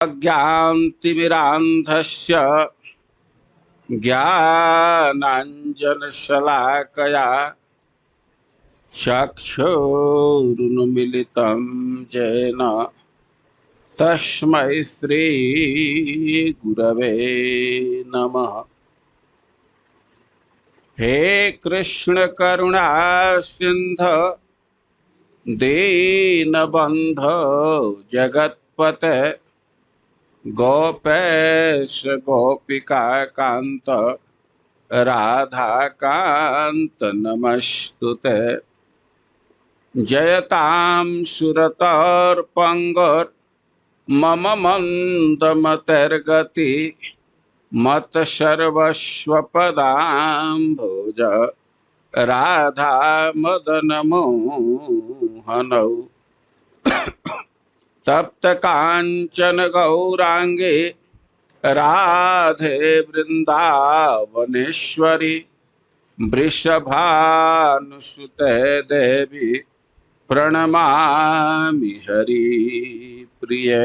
अज्ञानतिमिरान्धस्य ज्ञानाञ्जनशलाकया चक्षुरुन्मीलितं येन तस्मै श्रीगुरवे नमः। हे कृष्ण करुणा सिंधु दीनबंधो जगत्पते गोपेश गोपिका कांत राधा कांत नमस्तुते। जयतां सुरतोर्पंगोर मम मंदमतिर्गति मत सर्वस्वपदाम्भोज राधा मदन मोहनौ। तप्त कांचन गौरांगे राधे वृंदावनेश्वरी वृषभानुसुते देवी प्रणमामि हरिप्रिये।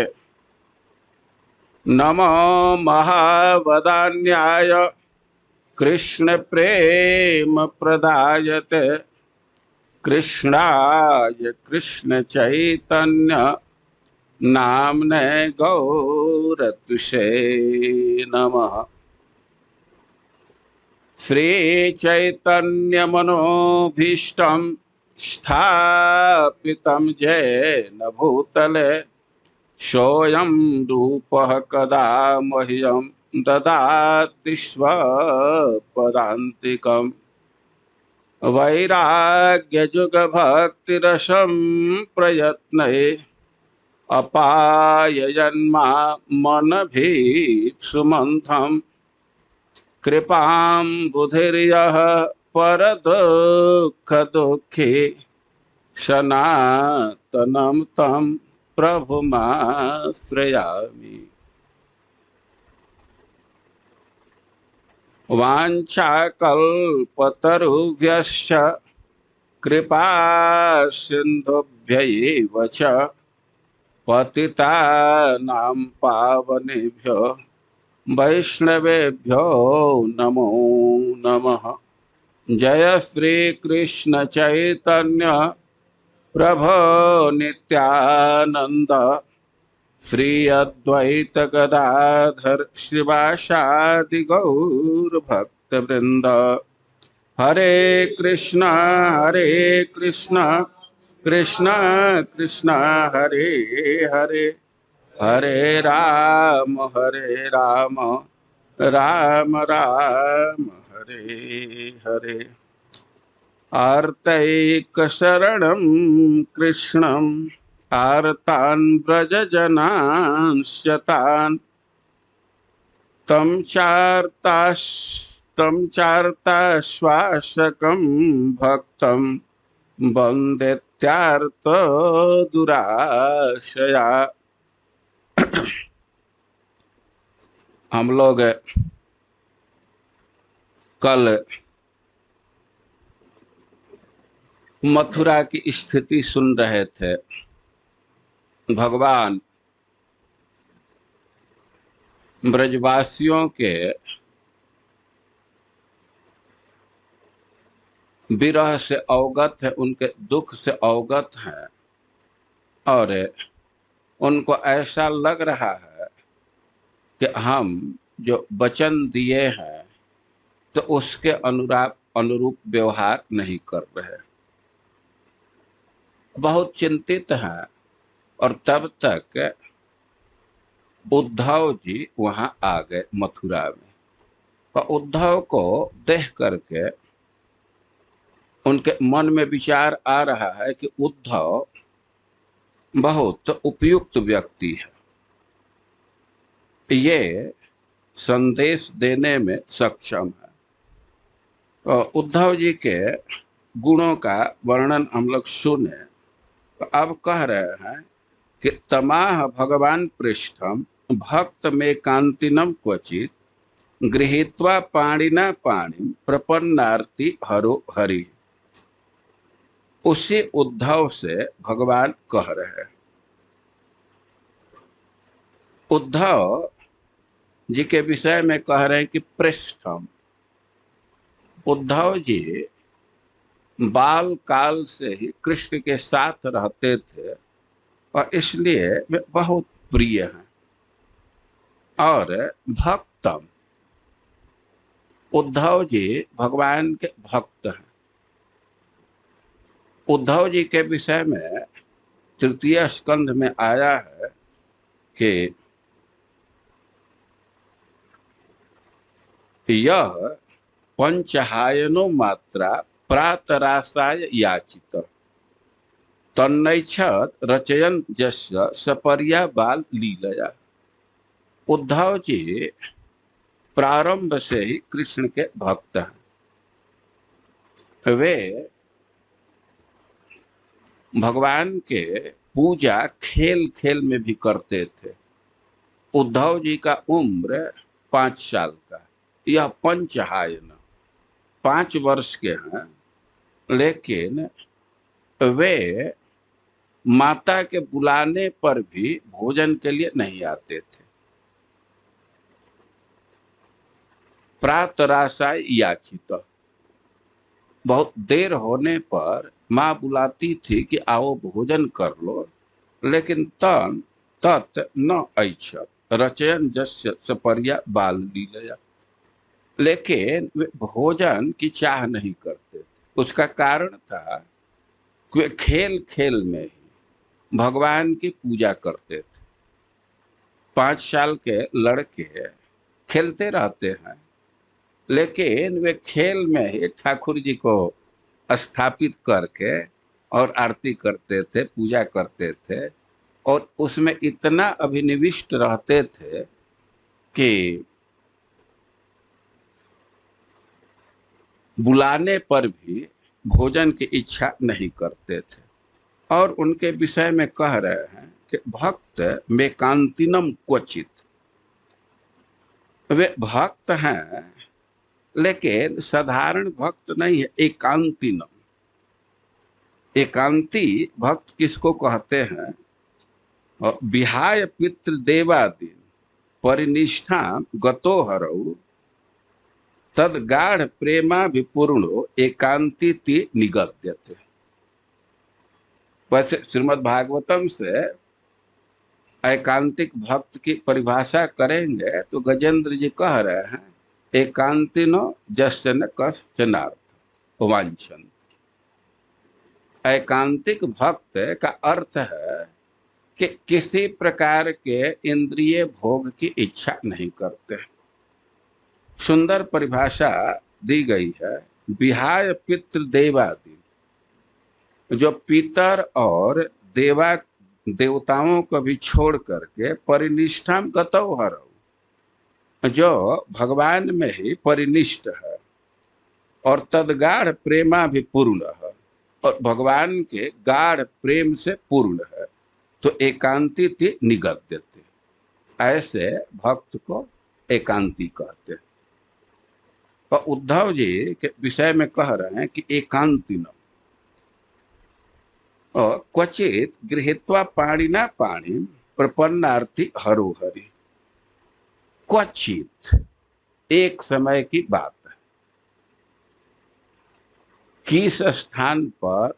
नमो महावदान्याय कृष्ण प्रेम प्रदायते कृष्णाय कृष्ण चैतन्य नामने गौरतुषे नमः। श्री चैतन्य मनोभीष्टं स्थापितं येन भूतले सोऽयं रूपः कदा मह्यं ददाति स्वपदान्तिकम्। वैराग्यजुगभक्तिरसं प्रयत्नये अपाययन्मा मनभीप्सुमन्थम्। कृपां बुधिर्यः परदुःखदुःखी सनातनं तं प्रभुमाश्रयामि। वाञ्छाकल्पतरुभ्यश्च कृपा सिन्धुभ्यैव च पतितानां पावनेभ्यो वैष्णवेभ्यो नमो नमः। जय श्री कृष्ण चैतन्य प्रभो नित्यानंद श्री अद्वैत गदाधर श्रीवासादि गौर भक्त वृंद। हरे कृष्णा कृष्ण कृष्ण हरे हरे हरे राम राम राम हरे हरे। आर्तैकशरणं कृष्णं आर्तान् व्रजजनांश्च तं चार्ताश्वासकं भक्तं वन्देत्यार्तदुराशया। हम लोग कल मथुरा की स्थिति सुन रहे थे। भगवान ब्रजवासियों के विरह से अवगत है, उनके दुख से अवगत हैं और उनको ऐसा लग रहा है कि हम जो वचन दिए हैं तो उसके अनुरूप व्यवहार नहीं कर रहे। बहुत चिंतित हैं और तब तक उद्धव जी वहां आ गए मथुरा में। और उद्धव को देख करके उनके मन में विचार आ रहा है कि उद्धव बहुत उपयुक्त व्यक्ति है, ये संदेश देने में सक्षम है। तो उद्धव जी के गुणों का वर्णन हम लोग सुने तो अब कह रहे हैं कि तमाह भगवान पृष्ठम भक्त में कांतिनम क्वचित गृहीत्वा पाणिना पाणिम प्रपन्नार्ति हरो हरि। उसी उद्धव से भगवान कह रहे हैं। उद्धव जी के विषय में कह रहे हैं कि पृष्ठम। उद्धव जी बाल काल से ही कृष्ण के साथ रहते थे और इसलिए वे बहुत प्रिय हैं। और भक्तम, उद्धव जी भगवान के भक्त हैं। उद्धव जी के विषय में तृतीय स्कंध में आया है कि यह पंचहायनो मात्रा प्रातरासाय याचित तन्नैच्छत् रचयन जस्य सपर्या बाल लीलया। उद्धव जी प्रारंभ से ही कृष्ण के भक्त हैं। वे भगवान के पूजा खेल खेल में भी करते थे। उद्धव जी का उम्र 5 साल का। यह पंचहायन 5 वर्ष के हैं, लेकिन वे माता के बुलाने पर भी भोजन के लिए नहीं आते थे। प्रातराशाय याचित, बहुत देर होने पर माँ बुलाती थी कि आओ भोजन कर लो, लेकिन तन तत् न ऐच्छत् रचयन जस्य सपर्या बाल लीलया। लेकिन वे भोजन की चाह नहीं करते। उसका कारण था कि वे खेल खेल में ही भगवान की पूजा करते थे। 5 साल के लड़के खेलते रहते हैं, लेकिन वे खेल में ही ठाकुर जी को स्थापित करके और आरती करते थे, पूजा करते थे, और उसमें इतना अभिनिविष्ट रहते थे कि बुलाने पर भी भोजन की इच्छा नहीं करते थे। और उनके विषय में कह रहे हैं कि भक्त में कांतिनम क्वचित। वे भक्त हैं, लेकिन साधारण भक्त नहीं है, एकांतिनम। एकांती भक्त किसको कहते हैं? और विहाय पितृ देवादीन परिनिष्ठा गतो हरऊ तद गाढ़ प्रेमा विपूर्णो एकांती निगद्यते। वैसे श्रीमद् भागवतम से एकांतिक भक्त की परिभाषा करेंगे तो गजेंद्र जी कह रहे हैं एकांतिनो जस्य न कश्चनार्थ वांछन। एकांतिक भक्त का अर्थ है कि किसी प्रकार के इंद्रिय भोग की इच्छा नहीं करते। सुंदर परिभाषा दी गई है, विहाय पितृ देवादि। जो पितर और देवताओं को भी छोड़ करके परिनिष्ठा गतौ हरौ, जो भगवान में ही परिनिष्ठ है और तदगाढ़ प्रेमा भी पूर्ण है और भगवान के गाढ़ प्रेम से पूर्ण है, तो एकांती निगद्यते। ऐसे भक्त को एकांती कहते हैं। और उद्धव जी के विषय में कह रहे हैं कि एकांतिनम और क्वचित गृहीत्वा पाणिना पाणी प्रपन्नार्थी हरो हरि। क्वचित, एक समय की बात है, किस स्थान पर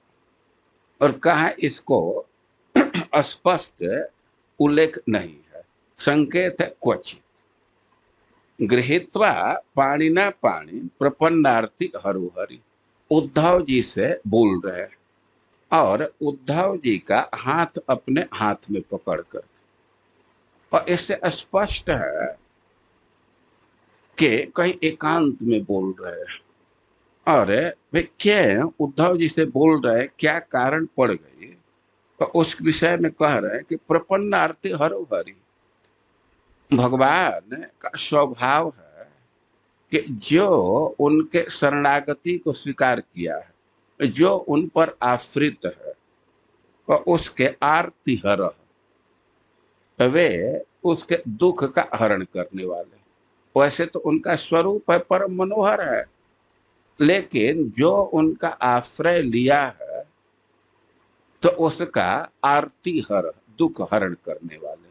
और कहाँ इसको स्पष्ट उल्लेख नहीं है, संकेत है क्वचित। गृहीत्वा पाणिना पाणी प्रपन्नार्थी हरो हरि। उद्धव जी से बोल रहे हैं और उद्धव जी का हाथ अपने हाथ में पकड़कर, और इससे स्पष्ट है कि कहीं एकांत में बोल रहे हैं। और वे क्या उद्धव जी से बोल रहे हैं, क्या कारण पड़ गई, तो उस विषय में कह रहे हैं कि प्रपन्नार्थी हरो हरि। भगवान का स्वभाव है कि जो उनके शरणागति को स्वीकार किया है, जो उन पर आश्रित है, और उसके आरती हर, वे उसके दुख का हरण करने वाले। वैसे तो उनका स्वरूप है परम मनोहर है, लेकिन जो उनका आश्रय लिया है तो उसका आरती हर, दुख हरण करने वाले।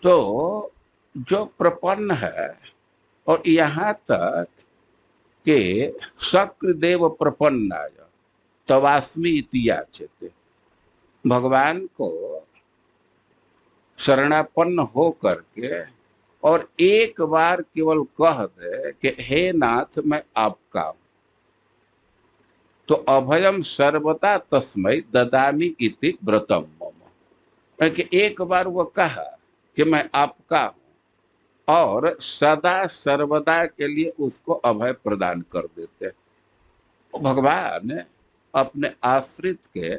तो जो प्रपन्न है, और यहाँ तक कि शक्रदेव प्रपन्नाय तवास्मि इति याचते, भगवान को शरणापन्न हो करके और एक बार केवल कह दे कि हे नाथ मैं आपका हूं, तो अभयम सर्वदा तस्मै ददामि इति व्रतम मम, कि एक बार वो कहा कि मैं आपका हूं और सदा सर्वदा के लिए उसको अभय प्रदान कर देते। भगवान अपने आश्रित के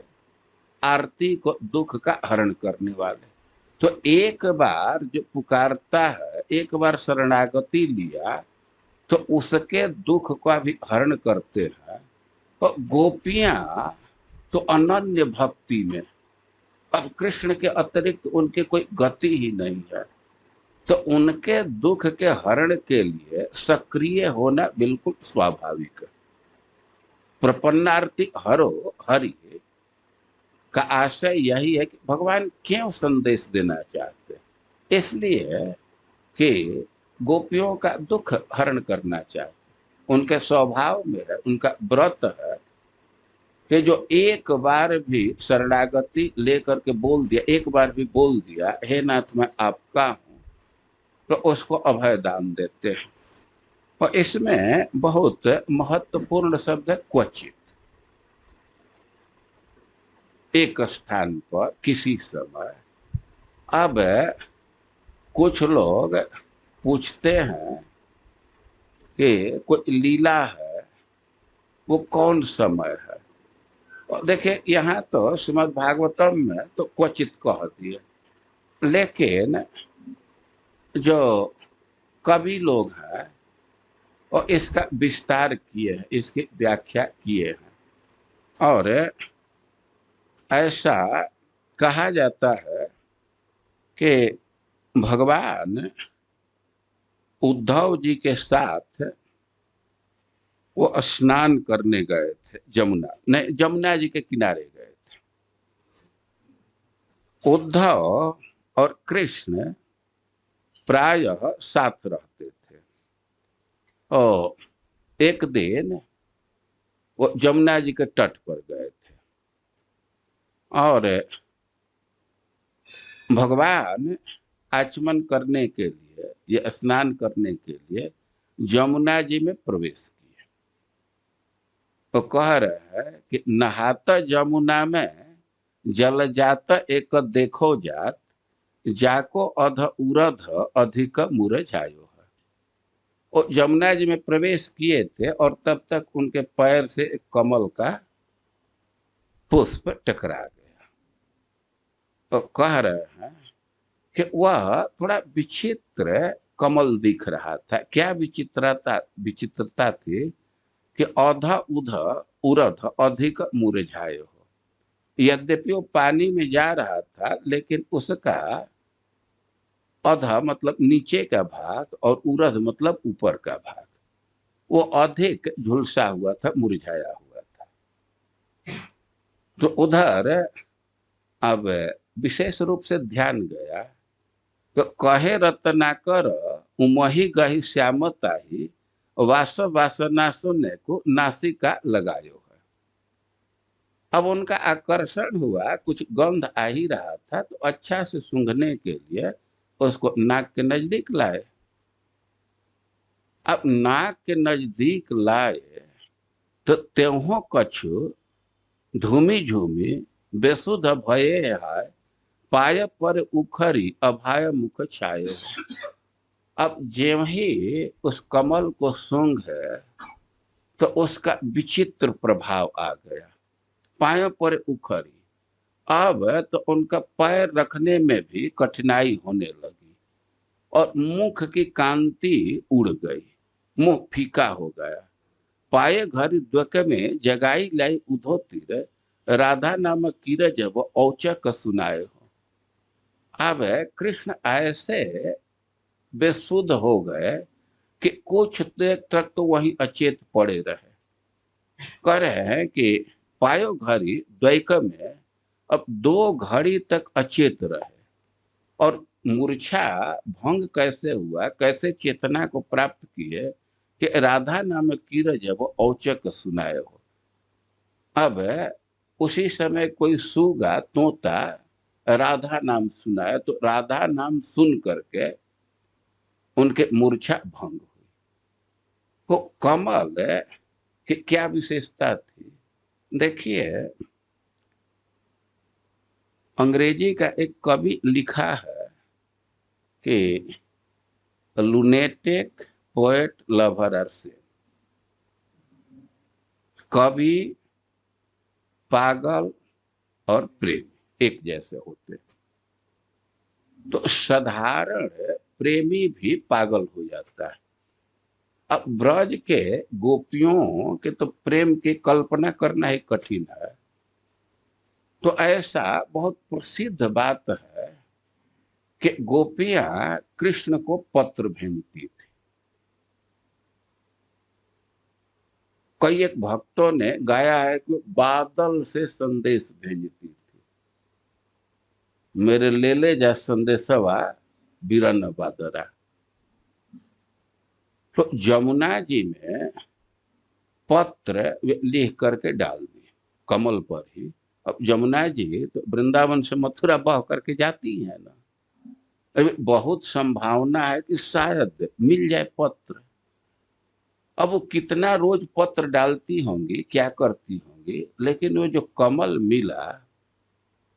आरती को, दुख का हरण करने वाले, तो एक बार जो पुकारता है, एक बार शरणागति लिया तो उसके दुख का भी हरण करते हैं। तो गोपियां तो अनन्य भक्ति में, अब कृष्ण के अतिरिक्त उनके कोई गति ही नहीं है, तो उनके दुख के हरण के लिए सक्रिय होना बिल्कुल स्वाभाविक है। प्रपन्नार्ति हरो हरि का आशय यही है कि भगवान क्यों संदेश देना चाहते हैं, इसलिए कि गोपियों का दुख हरण करना चाहते। उनके स्वभाव में है, उनका व्रत है कि जो एक बार भी शरणागति लेकर के बोल दिया, एक बार भी बोल दिया हे नाथ मैं आपका हूं, तो उसको अभय दान देते हैं। और इसमें बहुत महत्वपूर्ण शब्द है क्वचित। एक स्थान पर किसी समय, अब कुछ लोग पूछते हैं कि कोई लीला है, वो कौन समय है। और देखिए यहाँ तो श्रीमद् भागवतम में तो क्वचित कह दिए, लेकिन जो कवि लोग हैं और इसका विस्तार किए हैं, इसकी व्याख्या किए हैं। और ऐसा कहा जाता है कि भगवान उद्धव जी के साथ वो स्नान करने गए थे, जमुना नहीं, जमुना जी के किनारे गए थे। उद्धव और कृष्ण प्रायः साथ रहते थे। और एक दिन वो जमुना जी के तट पर गए थे और भगवान आचमन करने के लिए, ये स्नान करने के लिए जमुना जी में प्रवेश किए। तो कह रहे हैं कि नहाता जमुना में जल जात एक देखो जात, जाको अध उरध अधिक मुरझायो है। और जमुना जी में प्रवेश किए थे और तब तक उनके पैर से एक कमल का पुष्प टकरा गया। तो कह रहे हैं कि वह थोड़ा विचित्र कमल दिख रहा था। क्या विचित्रता थी कि औधा उध उरध अधिक मुरझाए हो। यद्यपि वो पानी में जा रहा था, लेकिन उसका अधा मतलब नीचे का भाग और उरध मतलब ऊपर का भाग, वो अधिक झुलसा हुआ था, मुरझाया हुआ था। तो उधर अब विशेष रूप से ध्यान गया तो कहे रत्नाकर उमही गही श्यामताही, वास वासना सुनने को नासिका लगायो है। अब उनका आकर्षण हुआ, कुछ गंध आ ही रहा था, तो अच्छा से सूंघने के लिए उसको नाक के नजदीक लाए। अब नाक के नजदीक लाए तो त्यों कछु धूमी झूमी बेसुध भये है, पाय पर उखरी अभाय मुख छायो। अब ज्यों ही उस कमल को सूंघे तो उसका विचित्र प्रभाव आ गया। पायों पर उखरी, अब तो उनका पैर रखने में भी कठिनाई होने लगी और मुख की कांति उड़ गई, मुंह फीका हो गया। पाए घर द्वक में जगाई लाई उधो तीर, राधा नाम कीरज वो औचक सुनाए हो। अब कृष्ण ऐसे बेसुध हो गए कि कुछ देर तक तो वहीं अचेत पड़े रहे। कह रहे हैं कि पायो घड़ी द्वैक में अब 2 घड़ी तक अचेत रहे और मूर्छा भंग कैसे हुआ, कैसे चेतना को प्राप्त किए कि राधा नाम कीरज वो औचक सुनाए हो। अब उसी समय कोई सूगा तोता राधा नाम सुनाए तो राधा नाम सुन करके उनके मूर्छा भंग हुई। वो कमल की क्या विशेषता थी? देखिए, अंग्रेजी का एक कवि लिखा है कि lunatic poet lover are same. कवि, पागल और प्रेमी एक जैसे होते हैं। तो साधारण प्रेमी भी पागल हो जाता है। अब ब्रज के गोपियों के तो प्रेम की कल्पना करना ही कठिन है। तो ऐसा बहुत प्रसिद्ध बात है कि गोपियां कृष्ण को पत्र भेजती थी। कई एक भक्तों ने गाया है कि बादल से संदेश भेजती थी, मेरे ले ले जा संदेशवा बिरन बादरा। तो जमुना जी में पत्र लिख करके डाल दिए कमल पर ही। अब जमुना जी तो वृंदावन से मथुरा बह करके जाती है ना, अभी बहुत संभावना है कि शायद मिल जाए पत्र। अब वो कितना रोज पत्र डालती होंगी, क्या करती होंगी, लेकिन वो जो कमल मिला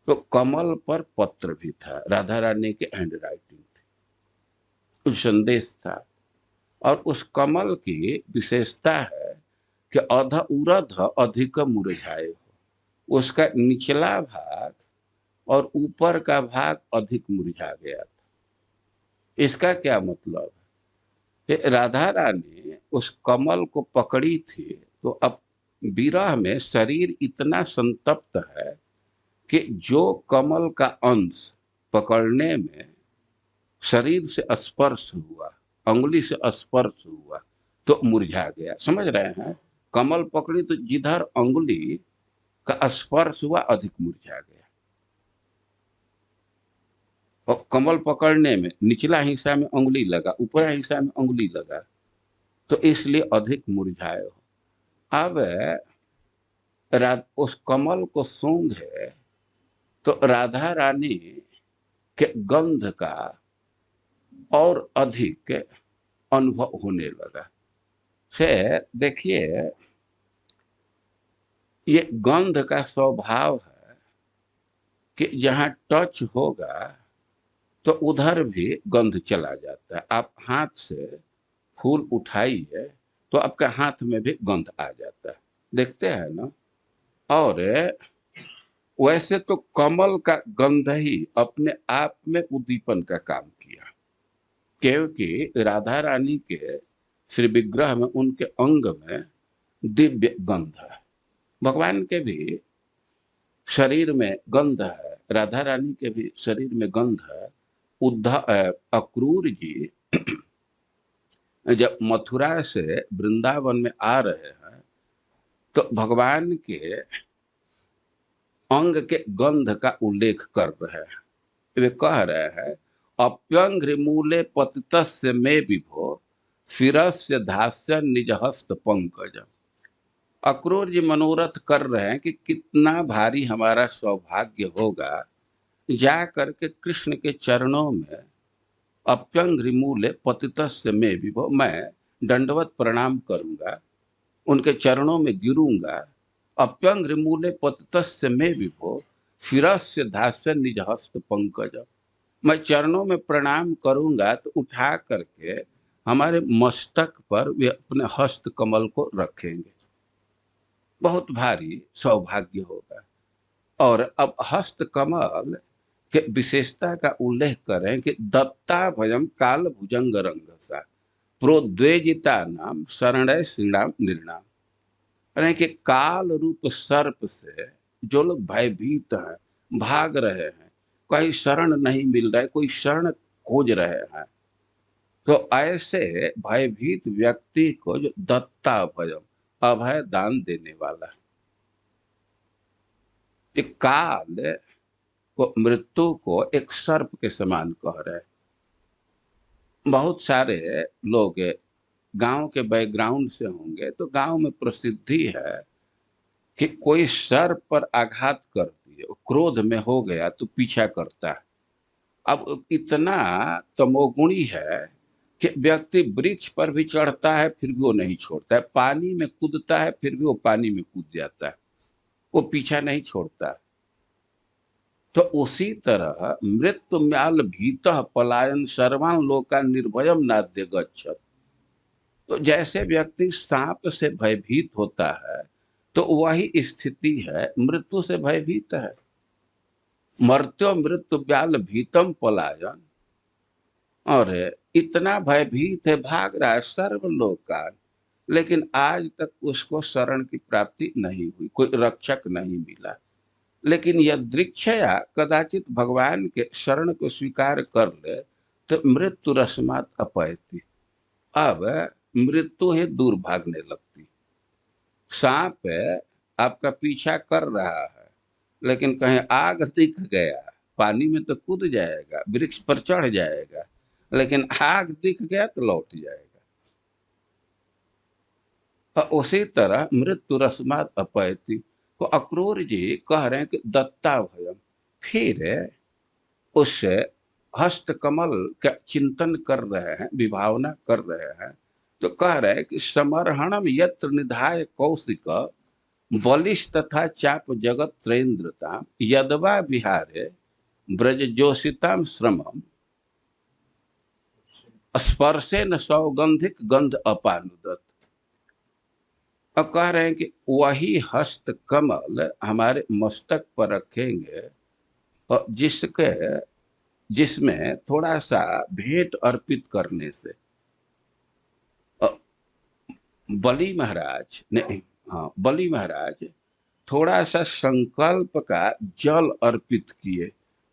तो कमल पर पत्र भी था, राधा रानी के हैंड राइटिंग थी, कुछ संदेश था। और उस कमल की विशेषता है कि अध उरध अधिक मुरझाए हो। उसका निचला भाग और ऊपर का भाग अधिक मुरझा गया था। इसका क्या मतलब है कि राधा रानी उस कमल को पकड़ी थी तो अब विरह में शरीर इतना संतप्त है कि जो कमल का अंश पकड़ने में शरीर से स्पर्श हुआ, अंगुली से स्पर्श हुआ तो मुरझा गया। समझ रहे हैं? कमल पकड़ी तो जिधर अंगुली का स्पर्श हुआ अधिक मुरझा गया। और कमल पकड़ने में निचला हिस्सा में अंगुली लगा, ऊपर हिस्सा में अंगुली लगा, तो इसलिए अधिक मुरझाए हो। अब उस कमल को सूंघे तो राधा रानी के गंध का और अधिक अनुभव होने लगा। से देखिए, ये गंध का स्वभाव है कि जहां टच होगा तो उधर भी गंध चला जाता है। आप हाथ से फूल उठाइए तो आपके हाथ में भी गंध आ जाता है, देखते हैं ना। और वैसे तो कमल का गंध ही अपने आप में उद्दीपन का काम किया, क्योंकि राधा रानी के श्री विग्रह में, उनके अंग में दिव्य गंध है। भगवान के भी शरीर में गंध है, राधा रानी के भी शरीर में गंध है। उद्धव अक्रूर जी जब मथुरा से वृंदावन में आ रहे हैं तो भगवान के अंग के गंध का उल्लेख कर रहे हैं। वे कह रहे हैं, अप्यंघ्रिमूले पतितस्य मे विभो शिरस्य धास्य निज हस्त पंकज। अक्रूर जी मनोरथ कर रहे हैं कि कितना भारी हमारा सौभाग्य होगा जा करके कृष्ण के चरणों में अप्यंघ्रिमूले पतितस्य मे विभो, मैं दंडवत प्रणाम करूंगा, उनके चरणों में गिरूंगा। अप्यंघ्रिमूले पतितस्य मे विभो शिरस्य धास्य निज हस्त पंकज। मैं चरणों में प्रणाम करूंगा तो उठा करके हमारे मस्तक पर वे अपने हस्त कमल को रखेंगे, बहुत भारी सौभाग्य होगा। और अब हस्त कमल के विशेषता का उल्लेख करें कि दत्ता भयम काल भुजंग रंगसा प्रोद्वेजिता नाम शरण श्रीराम निर्णाम। यानी कि काल रूप सर्प से जो लोग भयभीत हैं, भाग रहे हैं, कहीं शरण नहीं मिल रहा है, कोई शरण खोज रहे हैं, तो ऐसे भयभीत व्यक्ति को जो दत्ता भयम, अभय दान देने वाला है। काल वो मृत्यु को एक सर्प के समान कह रहे हैं। बहुत सारे लोग गांव के बैकग्राउंड से होंगे तो गांव में प्रसिद्धि है कि कोई सर्प पर आघात कर दिए, वो क्रोध में हो गया तो पीछा करता है। अब इतना तमोगुणी है कि व्यक्ति वृक्ष पर भी चढ़ता है फिर भी वो नहीं छोड़ता है, पानी में कूदता है फिर भी वो पानी में कूद जाता है, वो पीछा नहीं छोड़ता। तो उसी तरह मृत्यु म्याल भीतः पलायन सर्वान लोका निर्भयम नाद्य गच्छत। तो जैसे व्यक्ति सांप से भयभीत होता है तो वही स्थिति है मृत्यु से भयभीत है। मर्त्यो मृत्यु व्याल भीतम पलायन, और इतना भयभीत है, भाग रहा है सर्वलोक का, लेकिन आज तक उसको शरण की प्राप्ति नहीं हुई, कोई रक्षक नहीं मिला। लेकिन यदृच्छया कदाचित भगवान के शरण को स्वीकार कर ले तो मृत्यु रस्मात अपैति, अब मृत्यु ही दूर भागने लगती। सांप आपका पीछा कर रहा है लेकिन कहीं आग दिख गया, पानी में तो कूद जाएगा, वृक्ष पर चढ़ जाएगा, लेकिन आग दिख गया तो लौट जाएगा। और उसी तरह मृत्यु रस्मात अपैति को अक्रूर जी कह रहे हैं कि दत्ता भयम। फिर उससे हस्त कमल का चिंतन कर रहे हैं, विभावना कर रहे हैं, तो कह रहे हैं कि समर्हणम यत्र निधाय कौशिक बलिष्ठ तथा चाप जगत त्रैन्द्रताम यदवा विहारे ब्रज जोशिताम श्रमम स्पर्शे न सौगंधिक गंध अपानुदत। अब कह रहे हैं कि वही हस्त कमल हमारे मस्तक पर रखेंगे और जिसमें थोड़ा सा भेंट अर्पित करने से बलि महाराज ने, हाँ बलि महाराज थोड़ा सा संकल्प का जल अर्पित किए,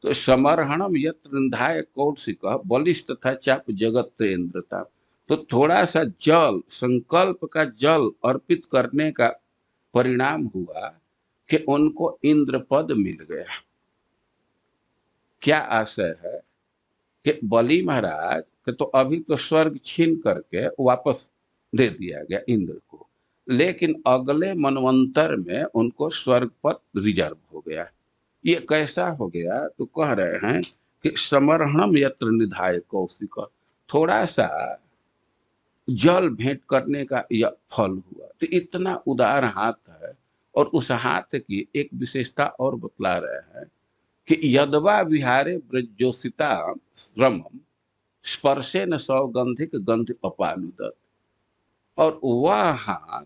तो समर्हणम यत्र निधाय कौशिक बलिष्ठ तथा चाप जगत त्रेन्द्रता, तो थोड़ा सा जल, संकल्प का जल अर्पित करने का परिणाम हुआ कि उनको इंद्र पद मिल गया। क्या आशय है कि बलि महाराज के तो अभी तो स्वर्ग छीन करके वापस दे दिया गया इंद्र को, लेकिन अगले मनवंतर में उनको स्वर्ग पद रिजर्व हो गया। ये कैसा हो गया? तो कह रहे हैं कि समर्हणम यत्र निधाय कौशिक, थोड़ा सा जल भेंट करने का यह फल हुआ। तो इतना उदार हाथ है, और उस हाथ की एक विशेषता और बतला रहे हैं कि यदवा विहारे ब्रजोसिता श्रमम स्पर्शे न सौगंधिक गंध अपानुदत, और वह हाथ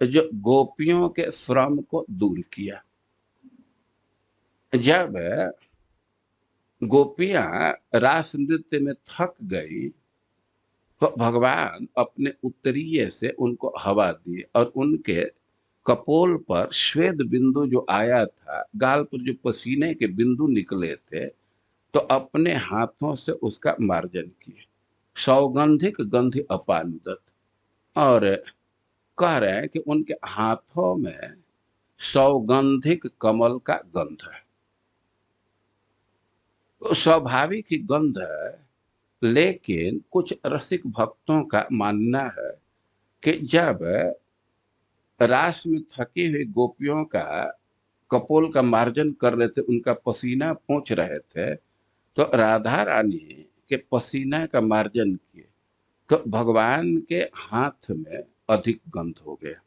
जो गोपियों के श्रम को दूर किया। जब गोपियां रास नृत्य में थक गई तो भगवान अपने उत्तरीय से उनको हवा दिए और उनके कपोल पर श्वेत बिंदु जो आया था, गाल पर जो पसीने के बिंदु निकले थे, तो अपने हाथों से उसका मार्जन किए। सौगंधिक गंध अपानुदत, और कह रहे हैं कि उनके हाथों में सौगंधिक कमल का गंध है। तो स्वाभाविक ही गंध है, लेकिन कुछ रसिक भक्तों का मानना है कि जब रास में थकी हुई गोपियों का कपोल का मार्जन कर रहे थे, उनका पसीना पोंछ रहे थे, तो राधा रानी के पसीना का मार्जन किए तो भगवान के हाथ में अधिक गंध हो गया।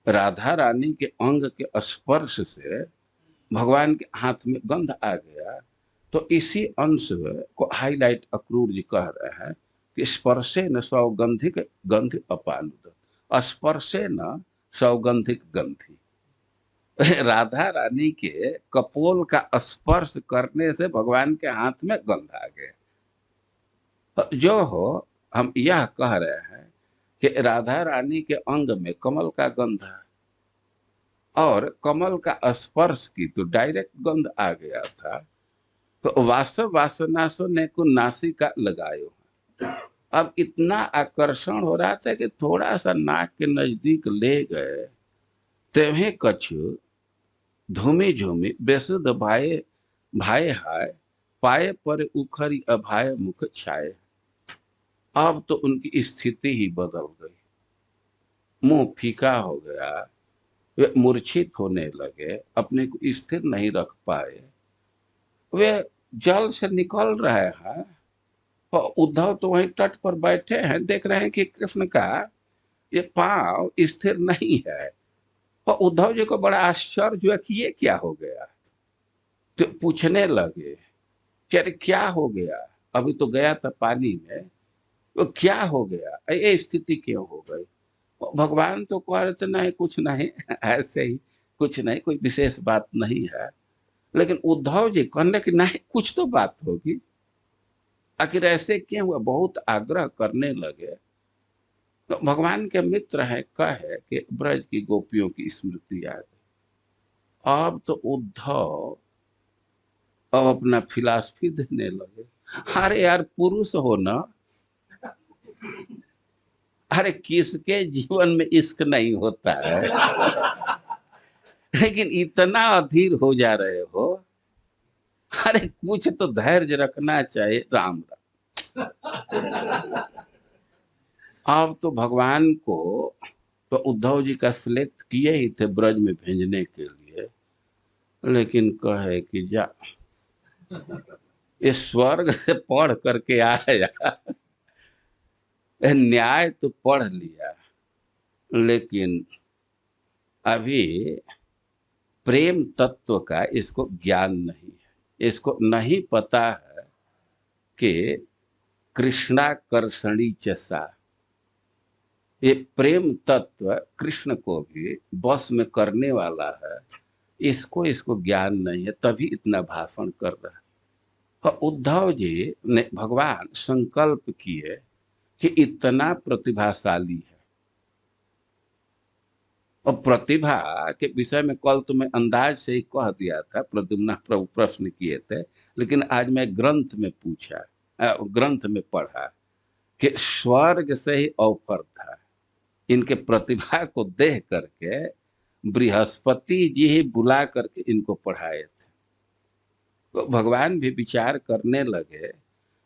राधा रानी के अंग के स्पर्श से भगवान के हाथ में गंध आ गया। तो इसी अंश को हाईलाइट अक्रूर जी कह रहे हैं कि स्पर्शे न सौगंधिक गंध अपानुद, स्पर्शे न सौगंधिक गंधी। राधा रानी के कपोल का स्पर्श करने से भगवान के हाथ में गंध आ गया। जो हो, हम यह कह रहे हैं कि राधा रानी के अंग में कमल का गंध है, और कमल का स्पर्श की तो डायरेक्ट गंध आ गया था। तो वासव वासनासो ने को नासिका लगायो, अब इतना आकर्षण हो रहा था कि थोड़ा सा नाक के नजदीक ले गए, तेहे कछु धूमी झूमी बेसुध भाई भाई हाय पाए पर उखरी अभाय मुख छाए। अब तो उनकी स्थिति ही बदल गई, मुंह फीका हो गया, वे मूर्छित होने लगे, अपने को स्थिर नहीं रख पाए। वे जल से निकल रहे हैं और उद्धव तो वहीं तट पर बैठे हैं, देख रहे हैं कि कृष्ण का ये पांव स्थिर नहीं है। और उद्धव जी को बड़ा आश्चर्य हुआ कि ये क्या हो गया। तो पूछने लगे कि अरे क्या हो गया, अभी तो गया था पानी में, तो क्या हो गया, ये स्थिति क्यों हो गई। भगवान तो कह रहे थे नहीं कुछ नहीं, ऐसे ही, कुछ नहीं, कोई विशेष बात नहीं है। लेकिन उद्धव जी कहने कि नहीं कुछ तो बात होगी, आखिर ऐसे क्यों हुआ, बहुत आग्रह करने लगे। तो भगवान के मित्र हैं, कहे कि ब्रज की गोपियों की स्मृति आ गई। अब तो उद्धव अब अपना फिलॉसफी देने लगे। अरे यार पुरुष हो ना, अरे किसके जीवन में इश्क नहीं होता है, लेकिन इतना अधीर हो जा रहे हो। अरे कुछ तो धैर्य रखना चाहिए, राम राम। अब तो भगवान को तो उद्धव जी का सिलेक्ट किए ही थे ब्रज में भेजने के लिए, लेकिन कहे कि जा इस स्वर्ग से पढ़ करके आया, न्याय तो पढ़ लिया, लेकिन अभी प्रेम तत्व का इसको ज्ञान नहीं है, इसको नहीं पता है कि कृष्णाकर्षणी चसा, ये प्रेम तत्व कृष्ण को भी बस में करने वाला है, इसको इसको ज्ञान नहीं है, तभी इतना भाषण कर रहा है। और उद्धव जी ने भगवान संकल्प किए कि इतना प्रतिभाशाली है, और प्रतिभा के विषय में कल तो मैं अंदाज से ही कह दिया था, प्रद्युम्न प्रभु प्रश्न किए थे, लेकिन आज मैं ग्रंथ में पूछा, ग्रंथ में पढ़ा कि स्वर्ग से ही ऑफर था, इनके प्रतिभा को देख करके बृहस्पति जी ही बुला करके इनको पढ़ाए थे। तो भगवान भी विचार करने लगे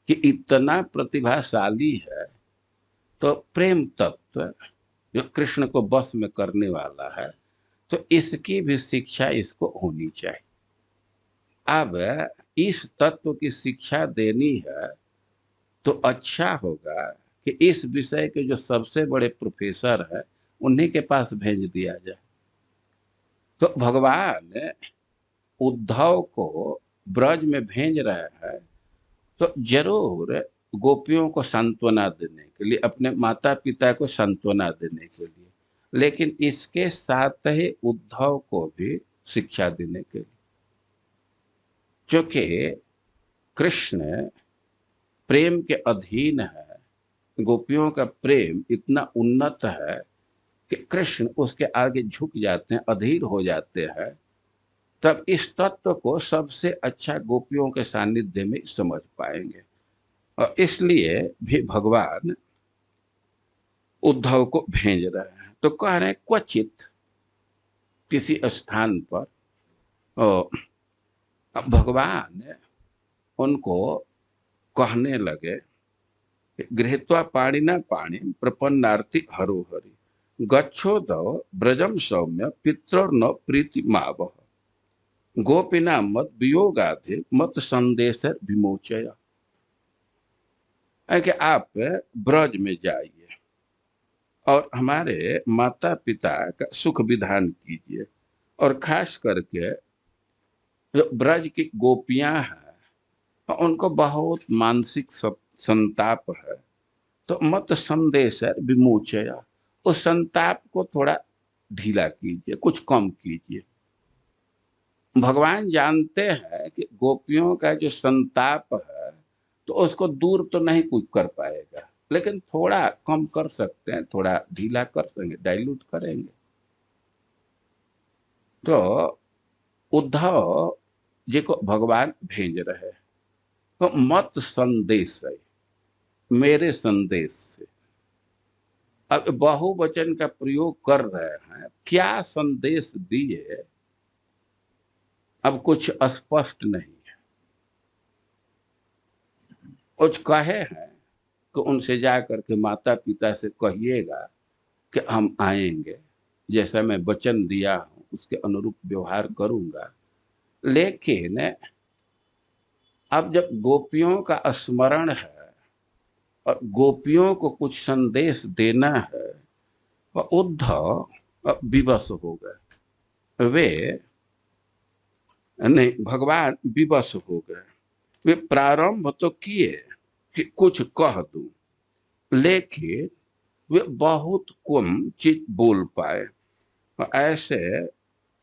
कि इतना प्रतिभाशाली है, तो प्रेम तत्व जो कृष्ण को बस में करने वाला है, तो इसकी भी शिक्षा इसको होनी चाहिए। अब इस तत्व की शिक्षा देनी है तो अच्छा होगा कि इस विषय के जो सबसे बड़े प्रोफेसर है उन्हीं के पास भेज दिया जाए। तो भगवान उद्धव को ब्रज में भेज रहे हैं तो जरूर गोपियों को सांत्वना देने के लिए, अपने माता पिता को सांत्वना देने के लिए, लेकिन इसके साथ ही उद्धव को भी शिक्षा देने के लिए, क्योंकि कृष्ण प्रेम के अधीन है, गोपियों का प्रेम इतना उन्नत है कि कृष्ण उसके आगे झुक जाते हैं, अधीर हो जाते हैं। तब इस तत्व को सबसे अच्छा गोपियों के सानिध्य में समझ पाएंगे, और इसलिए भी भगवान उद्धव को भेज रहे हैं। तो कह रहे हैं क्वचित किसी स्थान पर भगवान उनको कहने लगे, गृहीत्वा पाणिना पाणि प्रपन्नार्थी हरोहरि गच्छोदव ब्रजम सौम्य पितृर्न प्रीति मावह गोपिना मत वियोगाधि मत संदेश विमोचय। कि आप ब्रज में जाइए और हमारे माता पिता का सुख विधान कीजिए, और खास करके जो ब्रज की गोपियां हैं उनको बहुत मानसिक संताप है, तो मत संदेश विमोचय, उस संताप को थोड़ा ढीला कीजिए, कुछ कम कीजिए। भगवान जानते हैं कि गोपियों का जो संताप है तो उसको दूर तो नहीं कुछ कर पाएगा, लेकिन थोड़ा कम कर सकते हैं, थोड़ा ढीला कर देंगे, डाइल्यूट करेंगे। तो उद्धव जी को भगवान भेज रहे हैं, तो मत संदेश है, मेरे संदेश से। अब बहुवचन का प्रयोग कर रहे हैं, क्या संदेश दिए अब कुछ स्पष्ट नहीं है। कुछ कहे हैं तो उनसे जा करके माता पिता से कहिएगा कि हम आएंगे, जैसा मैं वचन दिया हूं उसके अनुरूप व्यवहार करूंगा। लेकिन अब जब गोपियों का स्मरण है और गोपियों को कुछ संदेश देना है, और उद्धव विवश हो गए। वे नहीं, भगवान विवश हो गए। वे प्रारंभ तो किए कि कुछ कह दूं, लेकिन वे बहुत कम चीज बोल पाए। और ऐसे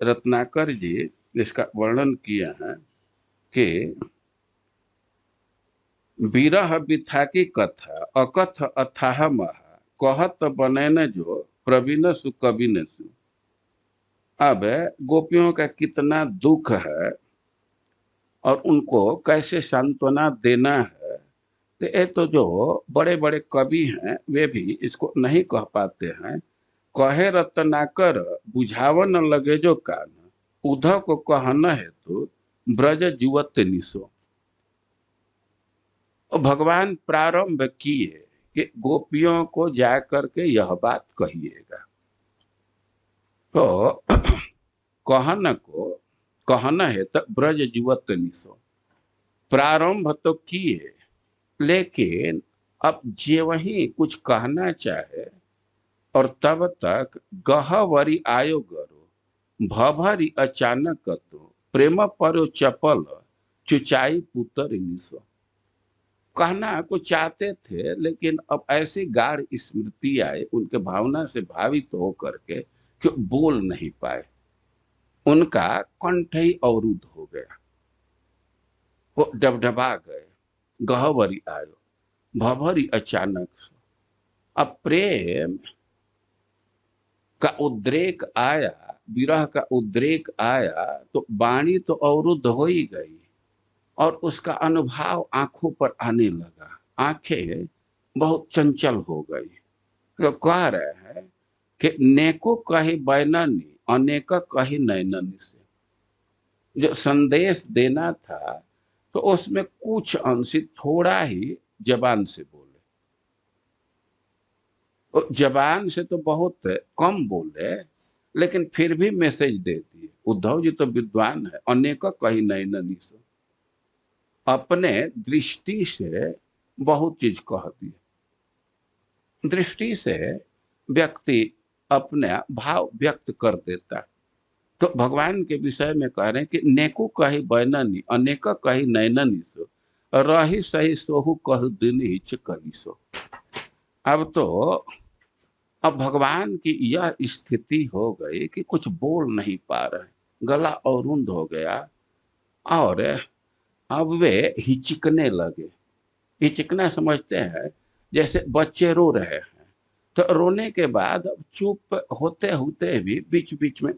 रत्नाकर जी इसका वर्णन किया है कि विरह बिथा की कथा अकथ अथाह महा, कहत बने न जो प्रवीण सु कवि न सु। अब गोपियों का कितना दुख है और उनको कैसे सांत्वना देना है, तो ये तो जो बड़े बड़े कवि हैं वे भी इसको नहीं कह पाते हैं। कहे रत्नाकर बुझावन लगे जो कान, उद्धव को कहना है तो ब्रज जुवत निसो। और भगवान प्रारंभ किए कि गोपियों को जाकर के यह बात कहिएगा। तो कहन को कहना है तो ब्रज जुवत निसो, प्रारंभ तो किए, लेकिन अब जे वही कुछ कहना चाहे और तब तक गहवरी आयो गरो भभरी अचानक तो प्रेम परो चपल चुचाई पुतर निसो। कहना को चाहते थे, लेकिन अब ऐसी गाढ़ स्मृति आए उनके भावना से भावित होकर के कि बोल नहीं पाए, उनका कंठ ही अवरुद्ध हो गया, वो डबडबा गए। गहवरी आयो भभरी अचानक। अब प्रेम का उद्रेक आया, विरह का उद्रेक आया तो वाणी तो अवरुद्ध हो ही गई और उसका अनुभव आंखों पर आने लगा। आंखें बहुत चंचल हो गई। तो कह रहे हैं कि नेको कही बैननी अनेक कही नैननी से। जो संदेश देना था तो उसमें कुछ अंश थोड़ा ही जबान से बोले, तो जबान से तो बहुत कम बोले, लेकिन फिर भी मैसेज दे दिए। उद्धव जी तो विद्वान है, अनेक कही नैननी से, अपने दृष्टि से बहुत चीज कह दिए। दृष्टि से व्यक्ति अपने भाव व्यक्त कर देता है। तो भगवान के विषय में कह रहे हैं कि नेको कही बैननी अनेक कही नैननी सो, रही सही सोहु कह दिन हिच कही सो। अब तो अब भगवान की यह स्थिति हो गई कि कुछ बोल नहीं पा रहे, गला अरुंध हो गया और अब वे हिचकने लगे। हिचकना समझते हैं जैसे बच्चे रो रहे हैं, तो रोने के बाद अब चुप होते होते भी बीच बीच में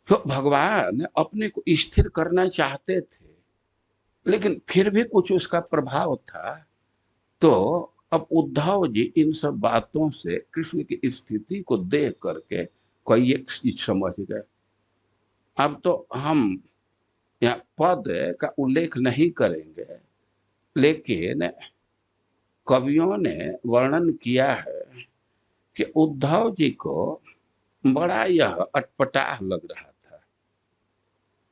तो भगवान अपने को स्थिर करना चाहते थे, लेकिन फिर भी कुछ उसका प्रभाव था। तो अब उद्धव जी इन सब बातों से कृष्ण की स्थिति को देख करके कोई एक चीज समझ गए। अब तो हम यहाँ पद का उल्लेख नहीं करेंगे, लेकिन कवियों ने वर्णन किया है कि उद्धव जी को बड़ा यह अटपटाह लग रहा था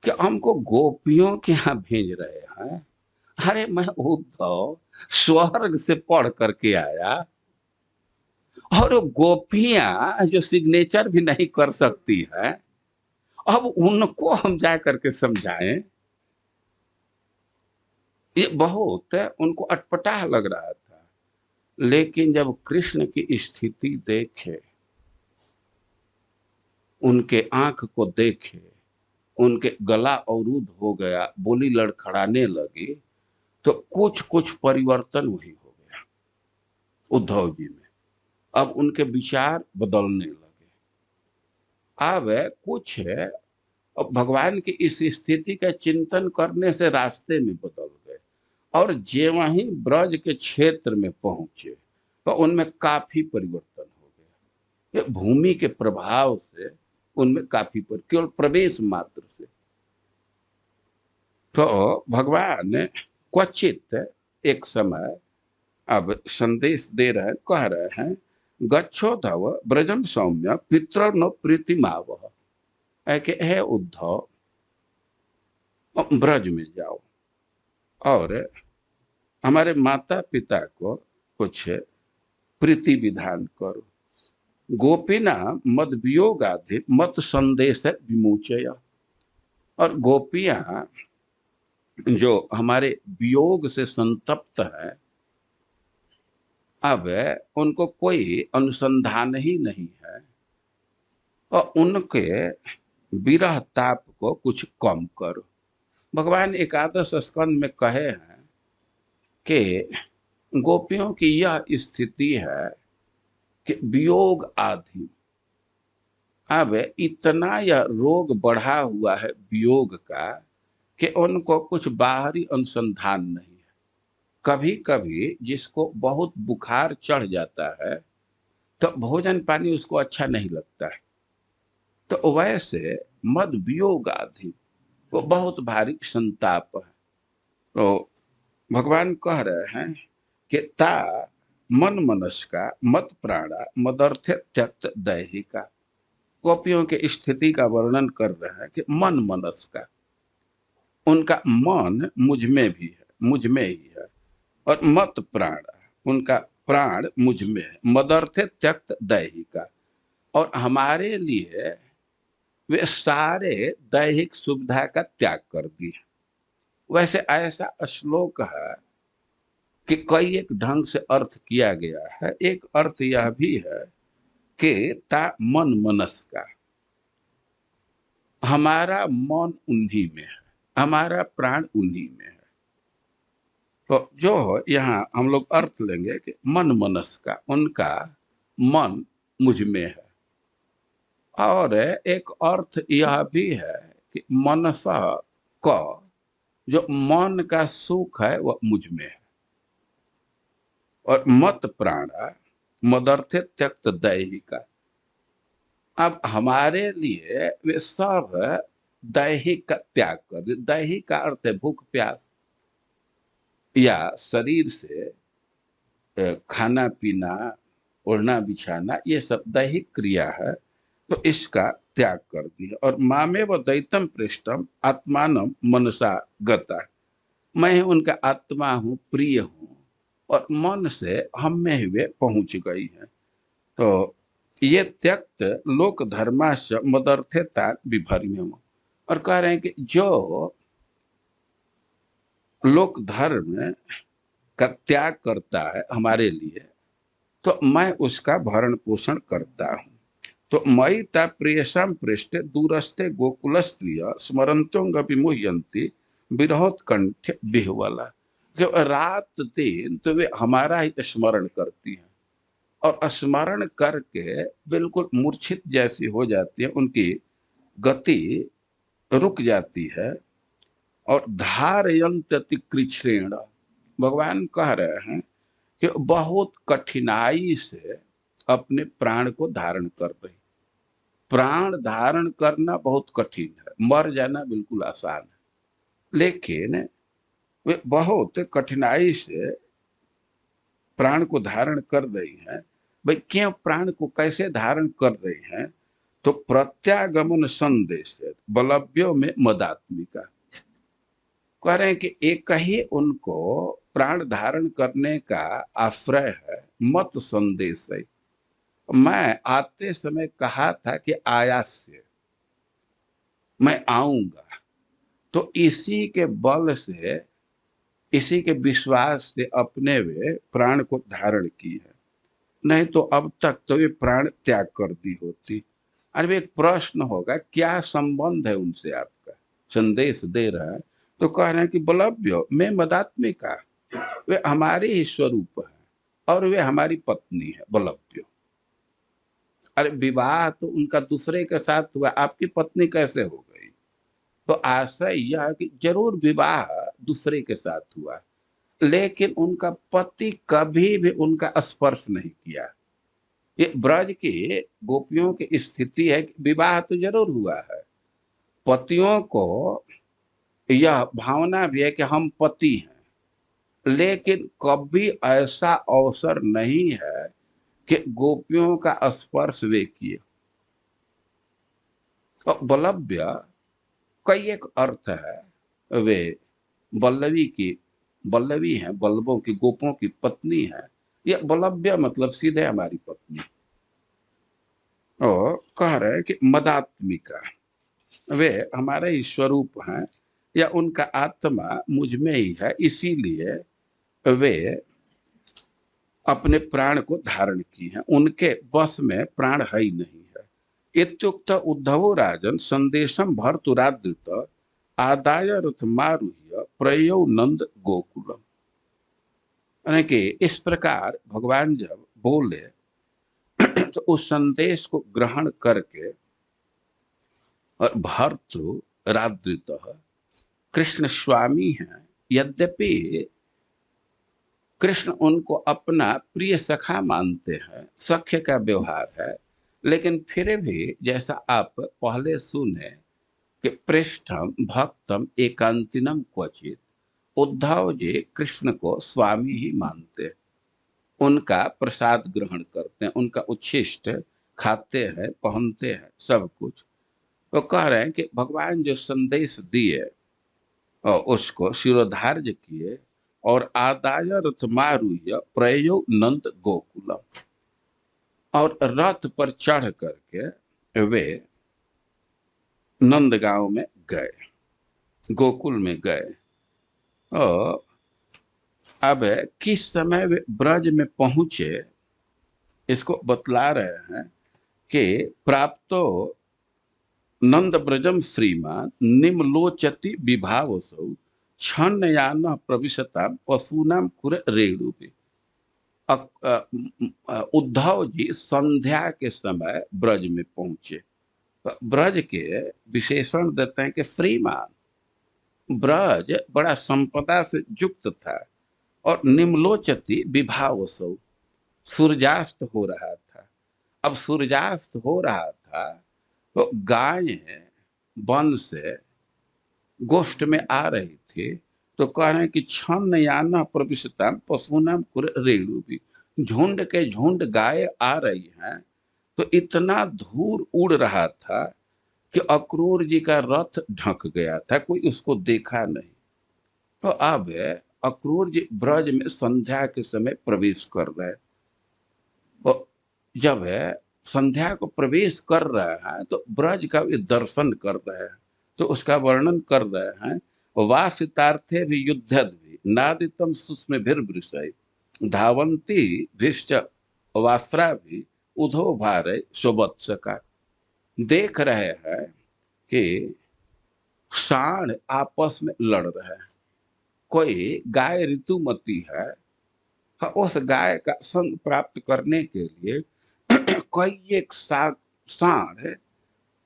कि हमको गोपियों के यहाँ भेज रहे हैं। अरे मैं उद्धव स्वर्ग से पढ़ करके आया और गोपियां जो सिग्नेचर भी नहीं कर सकती है, अब उनको हम जा करके समझाएं। ये बहुत उनको अटपटाह लग रहा था। लेकिन जब कृष्ण की स्थिति देखे, उनके आंख को देखे, उनके गला अवरुद्ध हो गया, बोली लड़खड़ाने लगी, तो कुछ कुछ परिवर्तन वही हो गया उद्धव जी में। अब उनके विचार बदलने लगे। अब कुछ अब भगवान की इस स्थिति का चिंतन करने से रास्ते में बदल गए और जे वहीं ब्रज के क्षेत्र में पहुंचे तो उनमें काफी परिवर्तन हो गया। ये भूमि के प्रभाव से उनमें काफी केवल प्रवेश मात्र से। तो भगवान क्वचित एक समय अब संदेश दे रहे, कह रहे हैं, गच्छोधव ब्रजम सौम्य पितर न प्रीतिमावह, है कि हे उद्धव, ब्रज में जाओ और हमारे माता पिता को कुछ प्रीति विधान करो। गोपीना मद वियोगाधि मत संदेश विमोचय, और गोपियां जो हमारे वियोग से संतप्त है, अब उनको कोई अनुसंधान ही नहीं है, और उनके विरह ताप को कुछ कम करो। भगवान एकादश स्कंद में कहे हैं कि गोपियों की यह स्थिति है कि वियोग आदि, अब इतना यह रोग बढ़ा हुआ है वियोग का कि उनको कुछ बाहरी अनुसंधान नहीं है। कभी कभी जिसको बहुत बुखार चढ़ जाता है तो भोजन पानी उसको अच्छा नहीं लगता है, तो वैसे मद वियोग आदि वो बहुत भारी संताप है। तो भगवान कह रहे हैं कि ता मन मनस का मत प्राणा मदर्थे त्यक्त दैहिका। गोपियों की स्थिति का वर्णन कर रहे हैं कि मन मनस का, उनका मन मुझ में भी है, मुझ में ही है, और मत प्राण, उनका प्राण मुझ में है, मदर्थे त्यक्त दैहिका, और हमारे लिए वे सारे दैहिक सुविधा का त्याग कर दिए। वैसे ऐसा श्लोक है कि कई एक ढंग से अर्थ किया गया है। एक अर्थ यह भी है कि ता मन मनस का, हमारा मन उन्हीं में है, हमारा प्राण उन्हीं में है। तो जो यहाँ हम लोग अर्थ लेंगे कि मन मनस का, उनका मन मुझ में है। और एक अर्थ यह भी है कि मनसा का, जो मन का सुख है वह मुझ में है, और मत प्राणा मदर्थे त्यक्त दैहिका, अब हमारे लिए वे सब दैहिक का त्याग कर दे। दैहिक का अर्थ है भूख प्यास या शरीर से खाना पीना, ओढ़ना बिछाना, ये सब दैहिक क्रिया है, तो इसका त्याग कर दिया। और मामे व दैतम पृष्ठम आत्मानम मनसा गता, मैं उनका आत्मा हूँ, प्रिय हूँ, और मन से हम में ही वे पहुंच गई है। तो ये त्यक्त लोक धर्माश मदर्थेता विभर्म्यम, और कह रहे हैं कि जो लोक धर्म का त्याग करता है हमारे लिए, तो मैं उसका भरण पोषण करता हूँ। तो मई ता प्रियसम पृष्ठे दूरस्थे गोकुल स्त्रिय स्मरंतोंग विमुह्यंती विरहोत्कंठ बिहवला, जो रात दिन तो वे हमारा ही स्मरण करती हैं, और स्मरण करके बिल्कुल मूर्छित जैसी हो जाती है, उनकी गति रुक जाती है। और धारयंत्यति कृच्छ्रेण, भगवान कह रहे हैं कि बहुत कठिनाई से अपने प्राण को धारण कर रही। प्राण धारण करना बहुत कठिन है, मर जाना बिल्कुल आसान है, लेकिन वे बहुत कठिनाई से प्राण को धारण कर रही हैं। भाई क्यों प्राण को कैसे धारण कर रही हैं? तो प्रत्यागमन संदेश बलव्यो में मदात्मिका, कह रहे हैं कि एक ही उनको प्राण धारण करने का आश्रय है, मत संदेश है। मैं आते समय कहा था कि आयास से मैं आऊंगा, तो इसी के बल से, इसी के विश्वास से अपने वे प्राण को धारण की है, नहीं तो अब तक तो वे प्राण त्याग कर दी होती। अरे एक प्रश्न होगा, क्या संबंध है उनसे आपका? संदेश दे रहा है तो कह रहे हैं कि बलव्य में मदात्मिका, वे हमारे ही स्वरूप है, और वे हमारी पत्नी है बलव्य। अरे विवाह तो उनका दूसरे के साथ हुआ, आपकी पत्नी कैसे हो गई? तो आशय यह है कि जरूर विवाह दूसरे के साथ हुआ, लेकिन उनका पति कभी भी उनका स्पर्श नहीं किया। ये ब्रज की गोपियों की स्थिति है कि विवाह तो जरूर हुआ है, पतियों को यह भावना भी है कि हम पति हैं, लेकिन कभी ऐसा अवसर नहीं है कि गोपियों का स्पर्श वे किए। और बलव्य कई एक अर्थ है, वे बल्लवी की, बल्लवी हैं, बल्लभों की, गोपों की पत्नी है। यह बलव्य मतलब सीधे हमारी पत्नी। और कह रहे हैं कि मदात्मिका, वे हमारे ही स्वरूप हैं, या उनका आत्मा मुझ में ही है, इसीलिए वे अपने प्राण को धारण की हैं, उनके बस में प्राण है ही नहीं है। इत्युक्त उद्धवो राजन संदेशम भर्तुरादृत आदाय रथमारुह्य प्रयो नंद गोकुलम। यानी कि इस प्रकार भगवान जब बोले तो उस संदेश को ग्रहण करके, और भर्तृ रादृत, कृष्ण स्वामी हैं, यद्यपि कृष्ण उनको अपना प्रिय सखा मानते हैं, सख्य का व्यवहार है, लेकिन फिर भी जैसा आप पहले सुने कि पृष्ठम भक्तम एकांतिनम क्वचित, उद्धव जी कृष्ण को स्वामी ही मानते, उनका प्रसाद ग्रहण करते हैं, उनका उच्छिष्ट खाते हैं, पहनते हैं, सब कुछ। वो कह रहे हैं कि भगवान जो संदेश दिए और उसको शिरोधार्य किए, और आदाय रथमारूह्य प्रयो नंद गोकुलम, और रथ पर चढ़ करके वे नंद गांव में गए, गोकुल में गए। और अब किस समय वे ब्रज में पहुंचे, इसको बतला रहे हैं कि प्राप्तो नंद ब्रजम श्रीमान निम्लोचति विभावसौ छन्नयान प्रविशता पशूनाम खुर रेणुपि। उद्धव जी संध्या के समय ब्रज में पहुंचे। ब्रज के विशेषण देते हैं कि श्रीमान, ब्रज बड़ा संपदा से युक्त था, और निम्लोचति विभावसौ, सूर्यास्त हो रहा था। अब सूर्यास्त हो रहा था तो गाय वन से गोष्ठ में आ रही थी, तो कह रहे हैं कि छन्न याना प्रविशता पशुनाम कुर रेणु भी, झुंड के झुंड गाय आ रही हैं, तो इतना धूल उड़ रहा था कि अक्रूर जी का रथ ढक गया था, कोई उसको देखा नहीं। तो अब अक्रूर जी ब्रज में संध्या के समय प्रवेश कर रहे, और जब संध्या को प्रवेश कर रहे हैं तो ब्रज का भी दर्शन कर रहे हैं, तो उसका वर्णन कर रहे हैं। वासितार्थे भी युद्धद भी नादितम सुस्म वृषय धावंती भिश्च वास्त्रा भी उधो भारे सुवत्सका। देख रहे हैं कि सांड आपस में लड़ रहे हैं, कोई गाय ऋतुमती है, उस गाय का संग प्राप्त करने के लिए कई एक सांड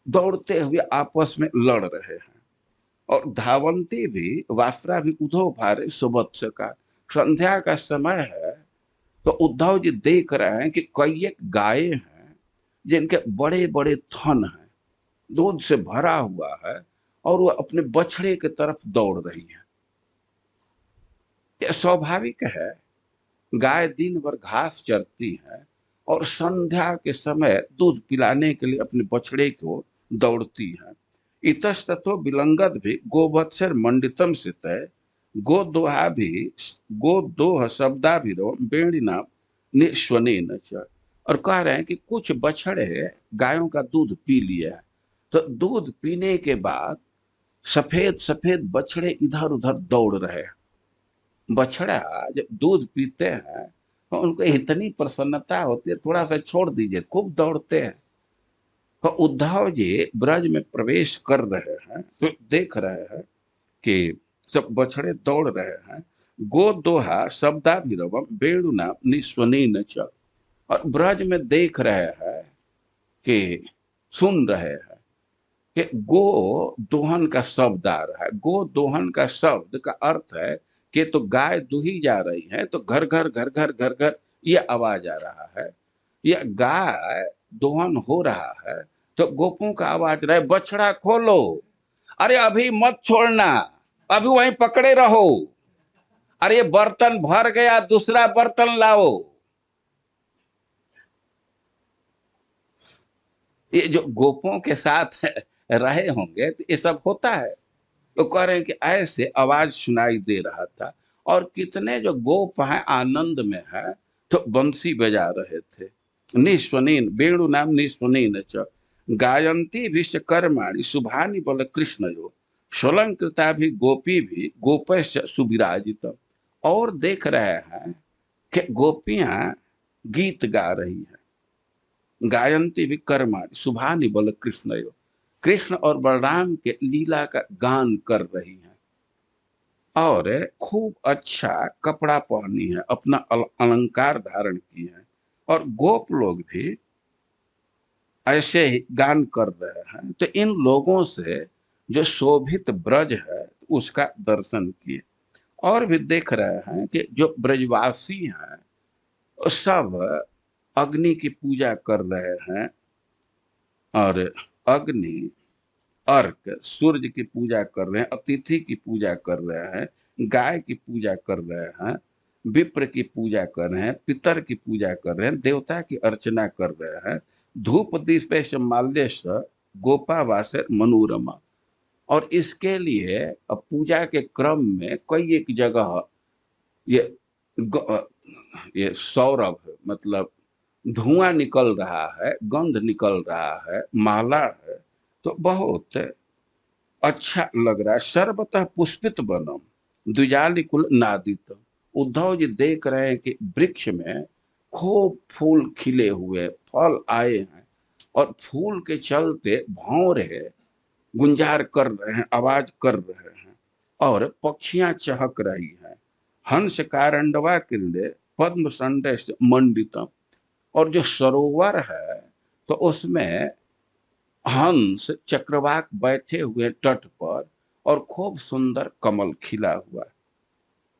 दौड़ते हुए आपस में लड़ रहे हैं। और धावंती भी वास्त्रा भी उद्धव भारे सुबत्स का, संध्या का समय है, तो उद्धव जी देख रहे हैं कि कई एक गायें हैं जिनके बड़े बड़े थन हैं, दूध से भरा हुआ है, और वो अपने बछड़े की तरफ दौड़ रही है। यह स्वाभाविक है, गाय दिन भर घास चरती है, और संध्या के समय दूध पिलाने के लिए अपने बछड़े को दौड़ती है। इतस्ततो विलंगत भी गोवत्सर मंडितम से तय गोदोहा भी गोदोह शब्दा भी बेड़ी नाम निस्वने न च। और कह रहे हैं कि कुछ बछड़े गायों का दूध पी लिया है, तो दूध पीने के बाद सफेद सफेद बछड़े इधर उधर दौड़ रहे हैं। बछड़ा जब दूध पीते हैं तो उनको इतनी प्रसन्नता होती है, थोड़ा सा छोड़ दीजिए, खूब दौड़ते हैं। तो उद्धव जी ब्रज में प्रवेश कर रहे हैं तो देख रहे हैं कि सब बछड़े दौड़ रहे हैं। गो दोहा शब्दाभिरवम बेणुना निस्वनी न च। और ब्रज में देख रहे हैं कि सुन रहे हैं कि गो दोहन का शब्द आ रहा है। गो दोहन का शब्द का अर्थ है कि तो गाय दुही जा रही है, तो घर घर घर घर घर घर ये आवाज आ रहा है। यह गाय दोहन हो रहा है तो गोपों का आवाज रहा है, बछड़ा खोलो, अरे अभी मत छोड़ना, अभी वहीं पकड़े रहो। अरे ये बर्तन भर गया, दूसरा बर्तन लाओ। ये जो गोपों के साथ रहे होंगे तो ये सब होता है। तो कह रहे हैं कि ऐसे आवाज सुनाई दे रहा था, और कितने जो गोप हैं आनंद में है, तो बंसी बजा रहे थे। निस्वनीन वेणु नाम निस्वनीन च गायंती भी कर्माणि शुभानि बल कृष्ण जो सोलंकृता भी गोपी भी गोपश्च सुविराजित। और देख रहे हैं कि गोपियां गीत गा रही हैं। गायंती भी कर्माणि शुभानि बल कृष्ण जो कृष्ण और बलराम के लीला का गान कर रही हैं। और खूब अच्छा कपड़ा पहनी है, अपना अलंकार धारण की है। और गोप लोग भी ऐसे ही गान कर रहे हैं। तो इन लोगों से जो शोभित ब्रज है उसका दर्शन किए। और भी देख रहे हैं कि जो ब्रजवासी हैं वो सब अग्नि की पूजा कर रहे हैं। और अग्नि, अर्क, सूर्य की पूजा कर रहे हैं, अतिथि की पूजा कर रहे हैं, गाय की पूजा कर रहे हैं, विप्र की पूजा कर रहे हैं, पितर की पूजा कर रहे हैं, देवता की अर्चना कर रहे हैं। धूप दीपेश माल्यश गोपावास मनोरमा। और इसके लिए अब पूजा के क्रम में कई एक जगह ये ये सौरभ, मतलब धुआं निकल रहा है, गंध निकल रहा है, माला है। तो बहुत अच्छा लग रहा है। सर्वतः पुष्पित बनम द्विजालिकुल नादित। उद्धव जी देख रहे हैं कि वृक्ष में खूब फूल खिले हुए, फल आए हैं, और फूल के चलते भौरे गुंजार कर रहे हैं, आवाज कर रहे हैं, और पक्षियां चहक रही हैं। हंस कारंडवा किंडे पद्म संदेश मंडितम। और जो सरोवर है तो उसमें हंस चक्रवाक बैठे हुए तट पर, और खूब सुंदर कमल खिला हुआ है।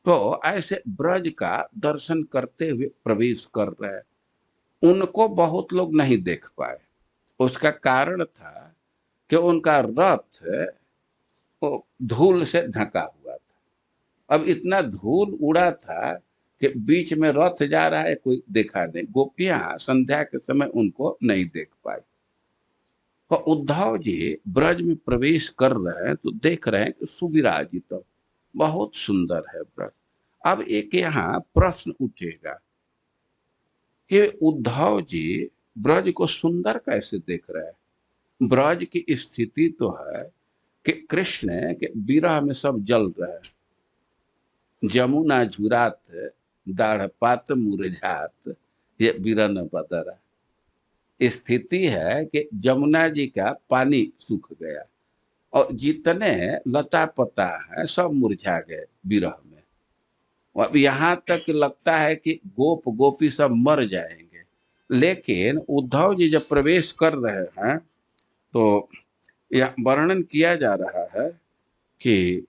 तो ऐसे ब्रज का दर्शन करते हुए प्रवेश कर रहे हैं। उनको बहुत लोग नहीं देख पाए। उसका कारण था कि उनका रथ वो धूल से ढका हुआ था। अब इतना धूल उड़ा था कि बीच में रथ जा रहा है, कोई देखा नहीं। गोपियां संध्या के समय उनको नहीं देख पाई। तो उद्धव जी ब्रज में प्रवेश कर रहे हैं तो देख रहे हैं कि सुविराजित, बहुत सुंदर है ब्रज। अब एक यहाँ प्रश्न उठेगा कि उद्धव जी ब्रज को सुंदर कैसे देख रहे हैं। ब्रज की स्थिति तो है कि कृष्ण के विरह में सब जल रहे हैं। जमुना झुरात दाढ़ पात मुरझात, ये विरन बदरा। स्थिति है कि जमुना जी का पानी सूख गया, और जितने लता पता है सब मुरझा गए विरह में। अब यहाँ तक लगता है कि गोप गोपी सब मर जाएंगे। लेकिन उद्धव जी जब प्रवेश कर रहे हैं तो यह वर्णन किया जा रहा है कि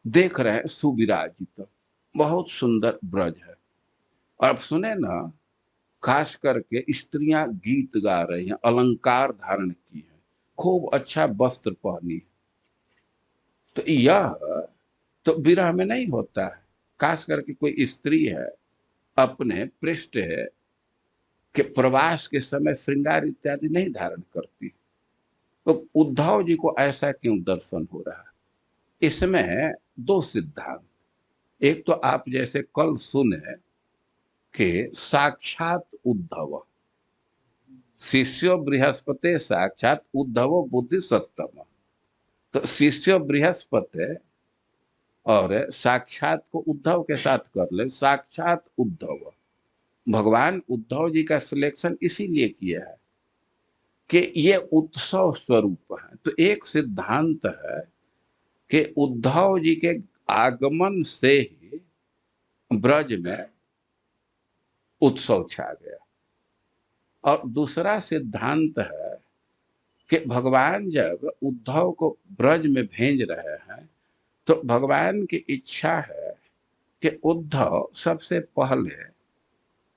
देख रहे हैं सुविराजित, बहुत सुंदर ब्रज है। और अब सुने ना, खास करके स्त्रियां गीत गा रही हैं, अलंकार धारण की है, खूब अच्छा वस्त्र पहनी है। तो यह तो विरह में नहीं होता है। खास करके कोई स्त्री है, अपने पृष्ठ के प्रवास के समय श्रृंगार इत्यादि नहीं धारण करती। तो उद्धव जी को ऐसा क्यों दर्शन हो रहा है। इसमें दो सिद्धांत। एक तो आप जैसे कल सुने कि साक्षात उद्धव, शिष्यो बृहस्पति साक्षात उद्धव बुद्धि सत्तम। तो शिष्य बृहस्पति और साक्षात को उद्धव के साथ कर ले, साक्षात उद्धव। भगवान उद्धव जी का सिलेक्शन इसीलिए किया है कि ये उत्सव स्वरूप है। तो एक सिद्धांत है कि उद्धव जी के आगमन से ही ब्रज में उत्सव छा गया। और दूसरा सिद्धांत है कि भगवान जब उद्धव को ब्रज में भेज रहे हैं तो भगवान की इच्छा है कि उद्धव सबसे पहले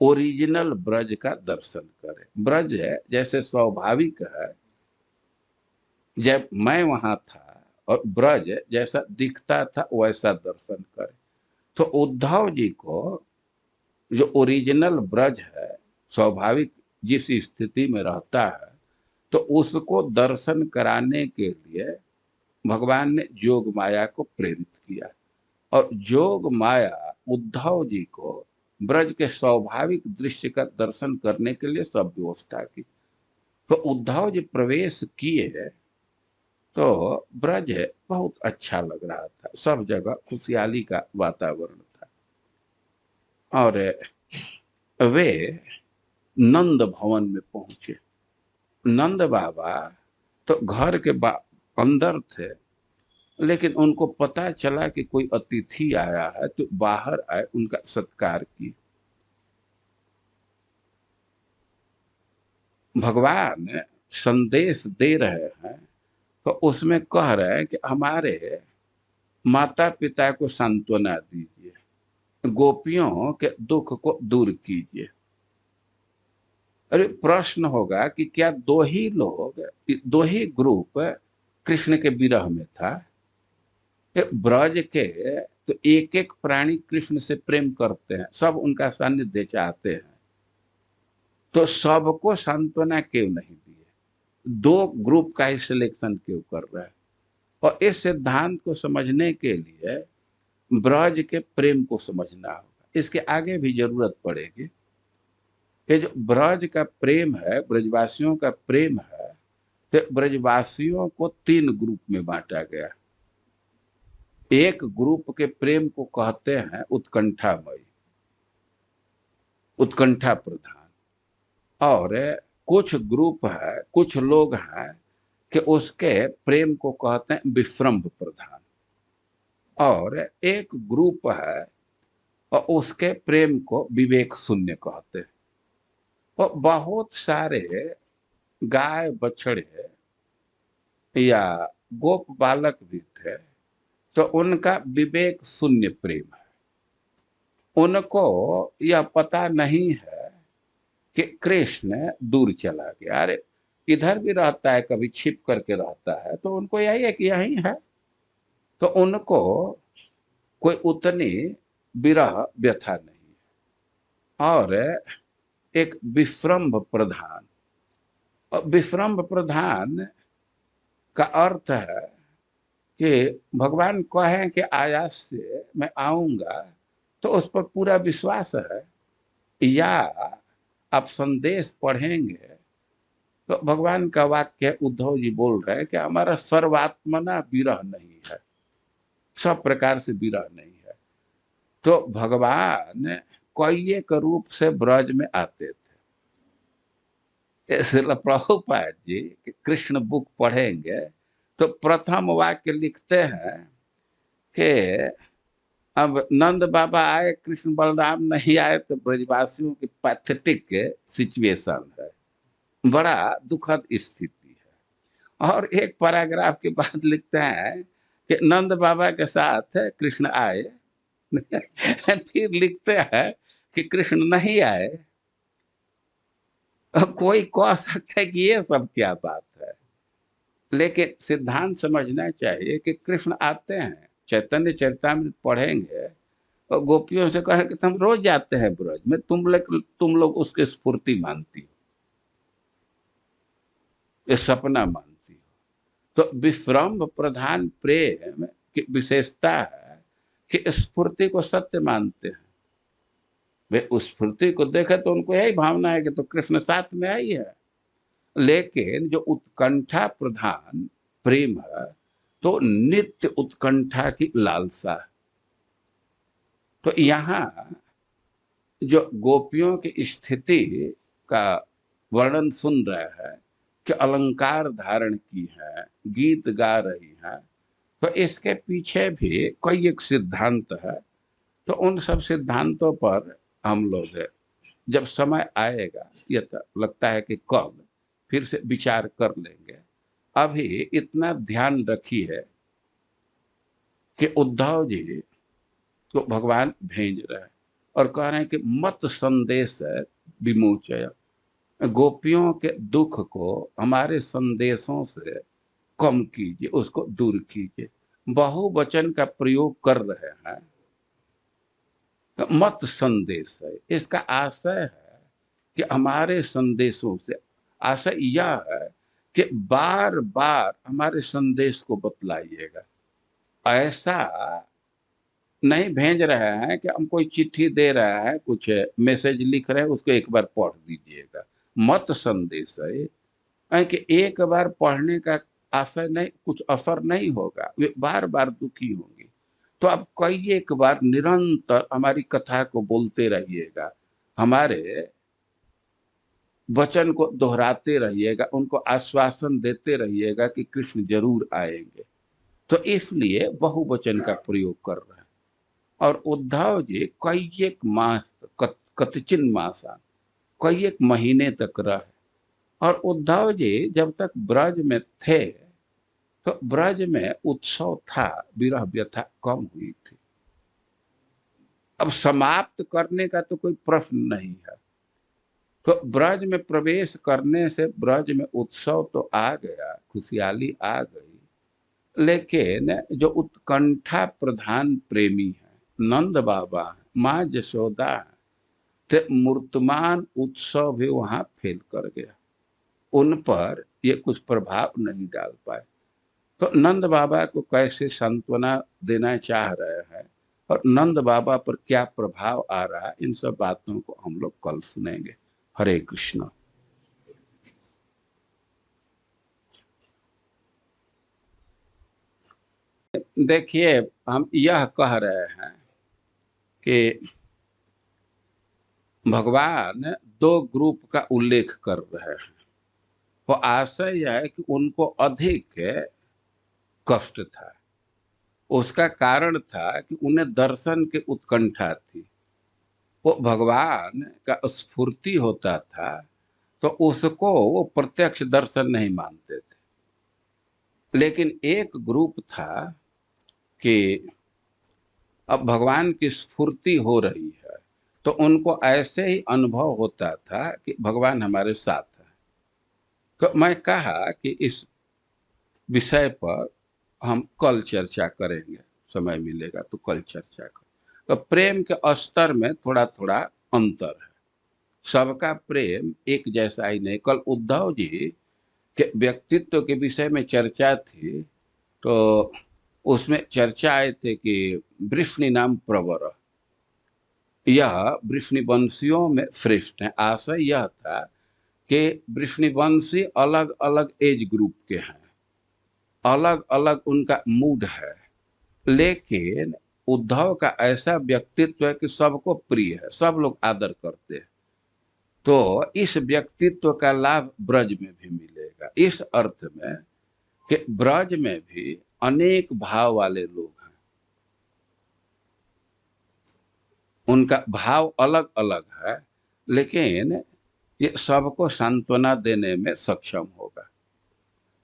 ओरिजिनल ब्रज का दर्शन करे। ब्रज है जैसे स्वाभाविक है, जब मैं वहां था और ब्रज जैसा दिखता था वैसा दर्शन करे। तो उद्धव जी को जो ओरिजिनल ब्रज है, स्वाभाविक जिस स्थिति में रहता है, तो उसको दर्शन कराने के लिए भगवान ने जोग माया को प्रेरित किया। और जोग माया उद्धव जी को ब्रज के स्वाभाविक दृश्य का दर्शन करने के लिए सब व्यवस्था की। तो उद्धव जी प्रवेश किए तो ब्रज बहुत अच्छा लग रहा था, सब जगह खुशहाली का वातावरण था। और वे नंद भवन में पहुंचे। नंद बाबा तो घर के अंदर थे, लेकिन उनको पता चला कि कोई अतिथि आया है, तो बाहर आए, उनका सत्कार की। भगवान संदेश दे रहे हैं तो उसमें कह रहे हैं कि हमारे माता पिता को सांत्वना दीजिए, गोपियों के दुख को दूर कीजिए। अरे प्रश्न होगा कि क्या दो ही लोग, दो ही ग्रुप कृष्ण के विरह में था? ब्रज के तो एक एक प्राणी कृष्ण से प्रेम करते हैं, सब उनका सानिध्य चाहते हैं, तो सबको सांत्वना क्यों नहीं दिए? दो ग्रुप का ही सिलेक्शन क्यों कर रहे हैं? और इस सिद्धांत को समझने के लिए ब्रज के प्रेम को समझना होगा, इसके आगे भी जरूरत पड़ेगी। ये जो ब्रज का प्रेम है, ब्रजवासियों का प्रेम है, तो ब्रजवासियों को तीन ग्रुप में बांटा गया। एक ग्रुप के प्रेम को कहते हैं उत्कंठामयी, उत्कंठा प्रधान। और कुछ ग्रुप है, कुछ लोग हैं कि उसके प्रेम को कहते हैं विश्रम्भ प्रधान। और एक ग्रुप है और उसके प्रेम को विवेक शून्य कहते हैं। और बहुत सारे गाय बछड़े या गोप बालक भी थे, तो उनका विवेक शून्य प्रेम है। उनको यह पता नहीं है कि कृष्ण दूर चला गया। अरे इधर भी रहता है, कभी छिप करके रहता है, तो उनको यही है कि यही है। तो उनको कोई उतनी विरह व्यथा नहीं है। और एक विश्रम्भ प्रधान, और विश्रम्भ प्रधान का अर्थ है कि भगवान कहें कि आयास से मैं आऊंगा, तो उस पर पूरा विश्वास है। या आप संदेश पढ़ेंगे तो भगवान का वाक्य उद्धव जी बोल रहे हैं कि हमारा सर्वात्मना विरह नहीं है, सब प्रकार से विरह नहीं है। तो भगवान कई एक रूप से ब्रज में आते थे। इसलिए प्रभुपाद जी कृष्ण बुक पढ़ेंगे तो प्रथम वाक्य लिखते हैं कि अब नंद बाबा आए, कृष्ण बलराम नहीं आए, तो ब्रजवासियों की पैथेटिक सिचुएशन है, बड़ा दुखद स्थिति है। और एक पैराग्राफ के बाद लिखते हैं कि नंद बाबा के साथ कृष्ण आए। फिर लिखते हैं कि कृष्ण नहीं आए। कोई कह सकता है कि ये सब क्या बात है, लेकिन सिद्धांत समझना चाहिए कि कृष्ण आते हैं। चैतन्य चरितामृत पढ़ेंगे और गोपियों से कहें कि तुम रोज जाते हैं ब्रज में, तुम लोग उसकी स्फूर्ति मानती हो, ये सपना मानती हो। तो विश्रम्भ प्रधान प्रेम की विशेषता है कि स्फूर्ति को सत्य मानते हैं। वे उस स्फूर्ति को देखे तो उनको यही भावना है कि तो कृष्ण साथ में आई है। लेकिन जो उत्कंठा प्रधान प्रेम है, तो नित्य उत्कंठा की लालसा। तो यहाँ जो गोपियों की स्थिति का वर्णन सुन रहे हैं कि अलंकार धारण की है, गीत गा रही है, तो इसके पीछे भी कई एक सिद्धांत है। तो उन सब सिद्धांतों पर हम लोग जब समय आएगा, ये तो लगता है कि कल फिर से विचार कर लेंगे। अभी इतना ध्यान रखिए कि उद्धव जी को भगवान भेज रहे हैं और कह रहे हैं कि मत संदेश विमोचय, गोपियों के दुख को हमारे संदेशों से कम कीजिए, उसको दूर कीजिए। बहुवचन का प्रयोग कर रहे हैं तो मत संदेश है, इसका आशय है कि हमारे संदेशों से आशय यह है कि बार बार हमारे संदेश को बतलाइएगा। ऐसा नहीं भेज रहे हैं कि हम कोई चिट्ठी दे रहा है, कुछ मैसेज लिख रहे हैं, उसको एक बार पढ़ दीजिएगा। मत संदेश है कि एक बार पढ़ने का आशय नहीं, कुछ असर नहीं होगा, वे बार बार दुखी होंगे। तो आप कई एक बार निरंतर हमारी कथा को बोलते रहिएगा, हमारे वचन को दोहराते रहिएगा, उनको आश्वासन देते रहिएगा कि कृष्ण जरूर आएंगे। तो इसलिए बहुवचन का प्रयोग कर रहे हैं। और उद्धव जी कई एक मास, कतचिन मासा, कई एक महीने तक रहे। और उद्धव जी जब तक ब्रज में थे तो ब्रज में उत्सव था, विरह व्यथा कम हुई थी। अब समाप्त करने का तो कोई प्रश्न नहीं है। तो ब्रज में प्रवेश करने से ब्रज में उत्सव तो आ गया, खुशहाली आ गई, लेकिन जो उत्कंठा प्रधान प्रेमी है, नंद बाबा है, माँ जशोदा है, तो मूर्तमान उत्सव भी वहां फेल कर गया, उन पर ये कुछ प्रभाव नहीं डाल पाए। तो नंद बाबा को कैसे सांत्वना देना चाह रहे हैं और नंद बाबा पर क्या प्रभाव आ रहा है, इन सब बातों को हम लोग कल सुनेंगे। हरे कृष्ण। देखिए, हम यह कह रहे हैं कि भगवान दो ग्रुप का उल्लेख कर रहे हैं। वो आशय यह है कि उनको अधिक कष्ट था। उसका कारण था कि उन्हें दर्शन की उत्कंठा थी। वो भगवान का स्फूर्ति होता था तो उसको वो प्रत्यक्ष दर्शन नहीं मानते थे। लेकिन एक ग्रुप था कि अब भगवान की स्फूर्ति हो रही है, तो उनको ऐसे ही अनुभव होता था कि भगवान हमारे साथ है। तो मैं कहा कि इस विषय पर हम कल चर्चा करेंगे, समय मिलेगा तो कल चर्चा करें। तो प्रेम के स्तर में थोड़ा थोड़ा अंतर है, सबका प्रेम एक जैसा ही नहीं। कल उद्धव जी के व्यक्तित्व के विषय में चर्चा थी, तो उसमें चर्चा आए थे कि वृष्णि नाम प्रवर, यह वृष्णिवंशियों में श्रेष्ठ है। आशय यह था कि वृष्णिवंशी अलग अलग एज ग्रुप के हैं, अलग अलग उनका मूड है, लेकिन उद्धव का ऐसा व्यक्तित्व है कि सबको प्रिय है, सब लोग आदर करते हैं। तो इस व्यक्तित्व का लाभ ब्रज में भी मिलेगा, इस अर्थ में कि ब्रज में भी अनेक भाव वाले लोग हैं, उनका भाव अलग अलग है, लेकिन ये सबको सांत्वना देने में सक्षम होगा।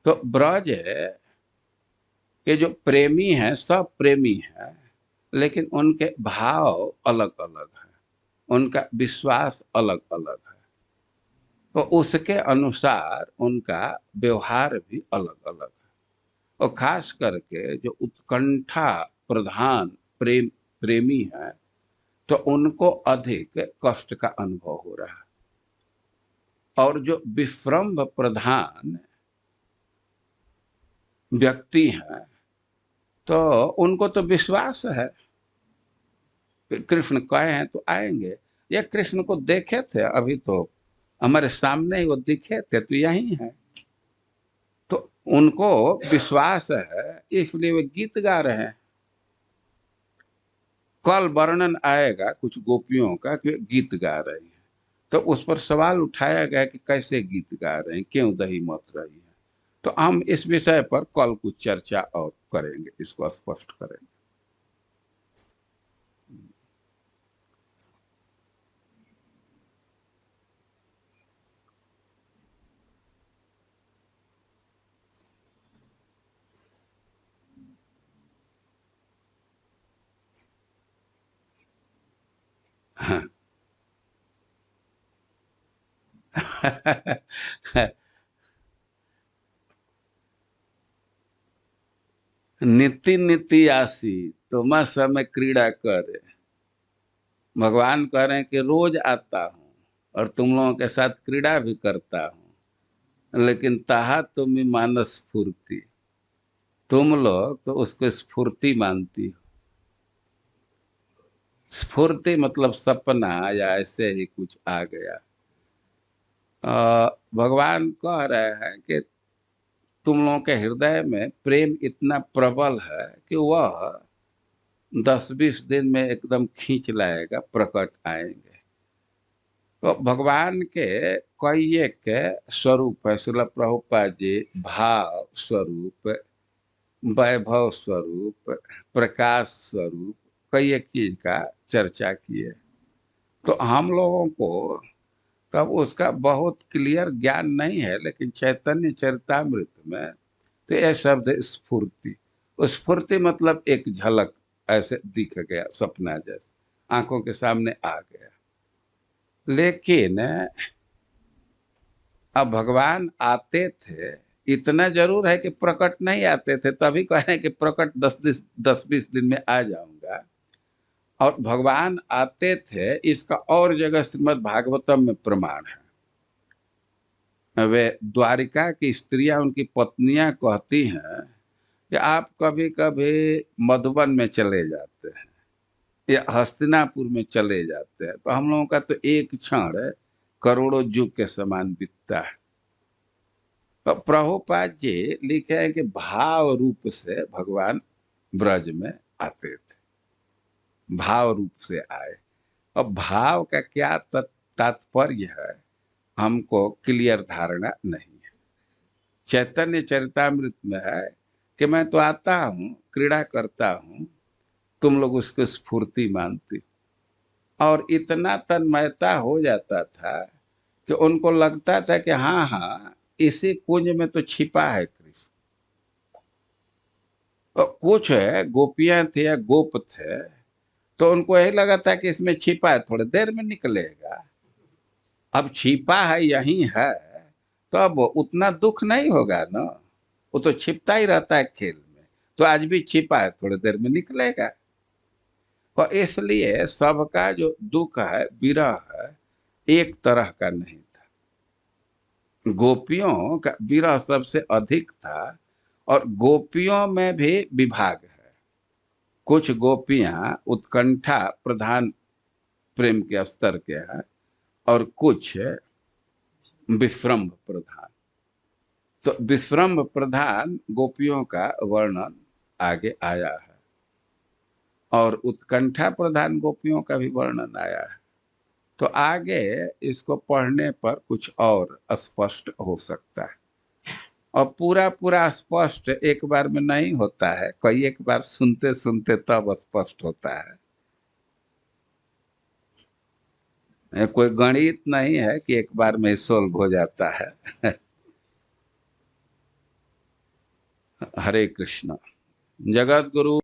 तो ब्रज के जो प्रेमी हैं सब प्रेमी हैं, लेकिन उनके भाव अलग अलग हैं, उनका विश्वास अलग अलग है, तो उसके अनुसार उनका व्यवहार भी अलग अलग है। और खास करके जो उत्कंठा प्रधान प्रेमी है, तो उनको अधिक कष्ट का अनुभव हो रहा है। और जो विश्रम्भ प्रधान व्यक्ति हैं, तो उनको तो विश्वास है कि कृष्ण कहे हैं तो आएंगे। ये कृष्ण को देखे थे, अभी तो हमारे सामने ही वो दिखे थे, तो यही है। तो उनको विश्वास है, इसलिए वे गीत गा रहे हैं। कल वर्णन आएगा कुछ गोपियों का कि गीत गा रही है, तो उस पर सवाल उठाया गया कि कैसे गीत गा रहे हैं, क्यों दही मत रही है। तो हम इस विषय पर कल कुछ चर्चा और करेंगे, इसको स्पष्ट करेंगे। हाँ। नीति नीति आसी तुम समय क्रीड़ा करे। भगवान कह रहे हैं कि रोज आता हूँ और तुम लोगों के साथ क्रीड़ा भी करता हूँ, लेकिन ताहा तुम्हें मानस स्फूर्ति, तुम लोग तो उसको स्फूर्ति मानती हो। स्फूर्ति मतलब सपना या ऐसे ही कुछ आ गया। भगवान कह रहे हैं कि तुम लोगों के हृदय में प्रेम इतना प्रबल है कि वह 10-20 दिन में एकदम खींच लाएगा, प्रकट आएंगे। तो भगवान के कई एक स्वरूप है। श्रील प्रभुपाद जी भाव स्वरूप, वैभव स्वरूप, प्रकाश स्वरूप, कई एक चीज का चर्चा किए। तो हम लोगों को तब उसका बहुत क्लियर ज्ञान नहीं है, लेकिन चैतन्य चरितामृत में तो यह शब्द है स्फूर्ति। स्फूर्ति मतलब एक झलक ऐसे दिख गया, सपना जैसे आंखों के सामने आ गया। लेकिन अब भगवान आते थे, इतना जरूर है कि प्रकट नहीं आते थे, तभी कह रहे हैं कि प्रकट 10-20 दिन में आ जाऊंगा। और भगवान आते थे, इसका और जगह श्रीमद् भागवतम में प्रमाण है। वे द्वारिका की स्त्रियां, उनकी पत्नियां कहती हैं कि आप कभी कभी मधुबन में चले जाते हैं या हस्तिनापुर में चले जाते हैं, तो हम लोगों का तो एक क्षण करोड़ों युग के समान बीतता है। तो प्रभुपाद जी लिखे हैं कि भाव रूप से भगवान ब्रज में आते थे, भाव रूप से आए। अब भाव का क्या तात्पर्य है, हमको क्लियर धारणा नहीं है। चैतन्य चरितामृत में है कि मैं तो आता हूँ, क्रीड़ा करता हूँ, तुम लोग उसको स्फूर्ति मानती। और इतना तन्मयता हो जाता था कि उनको लगता था कि हाँ हाँ, इसी कुंज में तो छिपा है कृष्ण। और कुछ गोपियां थी या गोप थे, तो उनको यही लगा था कि इसमें छिपा है, थोड़ी देर में निकलेगा। अब छिपा है, यही है, तो अब उतना दुख नहीं होगा ना। वो तो छिपता ही रहता है खेल में, तो आज भी छिपा है, थोड़ी देर में निकलेगा। और इसलिए सबका जो दुख है, विरह है, एक तरह का नहीं था। गोपियों का विरह सबसे अधिक था। और गोपियों में भी विभाग है। कुछ गोपियां उत्कंठा प्रधान प्रेम के स्तर के हैं, और कुछ विश्रम्भ प्रधान। तो विश्रम्भ प्रधान गोपियों का वर्णन आगे आया है, और उत्कंठा प्रधान गोपियों का भी वर्णन आया है। तो आगे इसको पढ़ने पर कुछ और स्पष्ट हो सकता है। और पूरा पूरा स्पष्ट एक बार में नहीं होता है, कई एक बार सुनते सुनते तब स्पष्ट होता है। ये कोई गणित नहीं है कि एक बार में सोल्व हो जाता है। हरे कृष्ण। जगत गुरु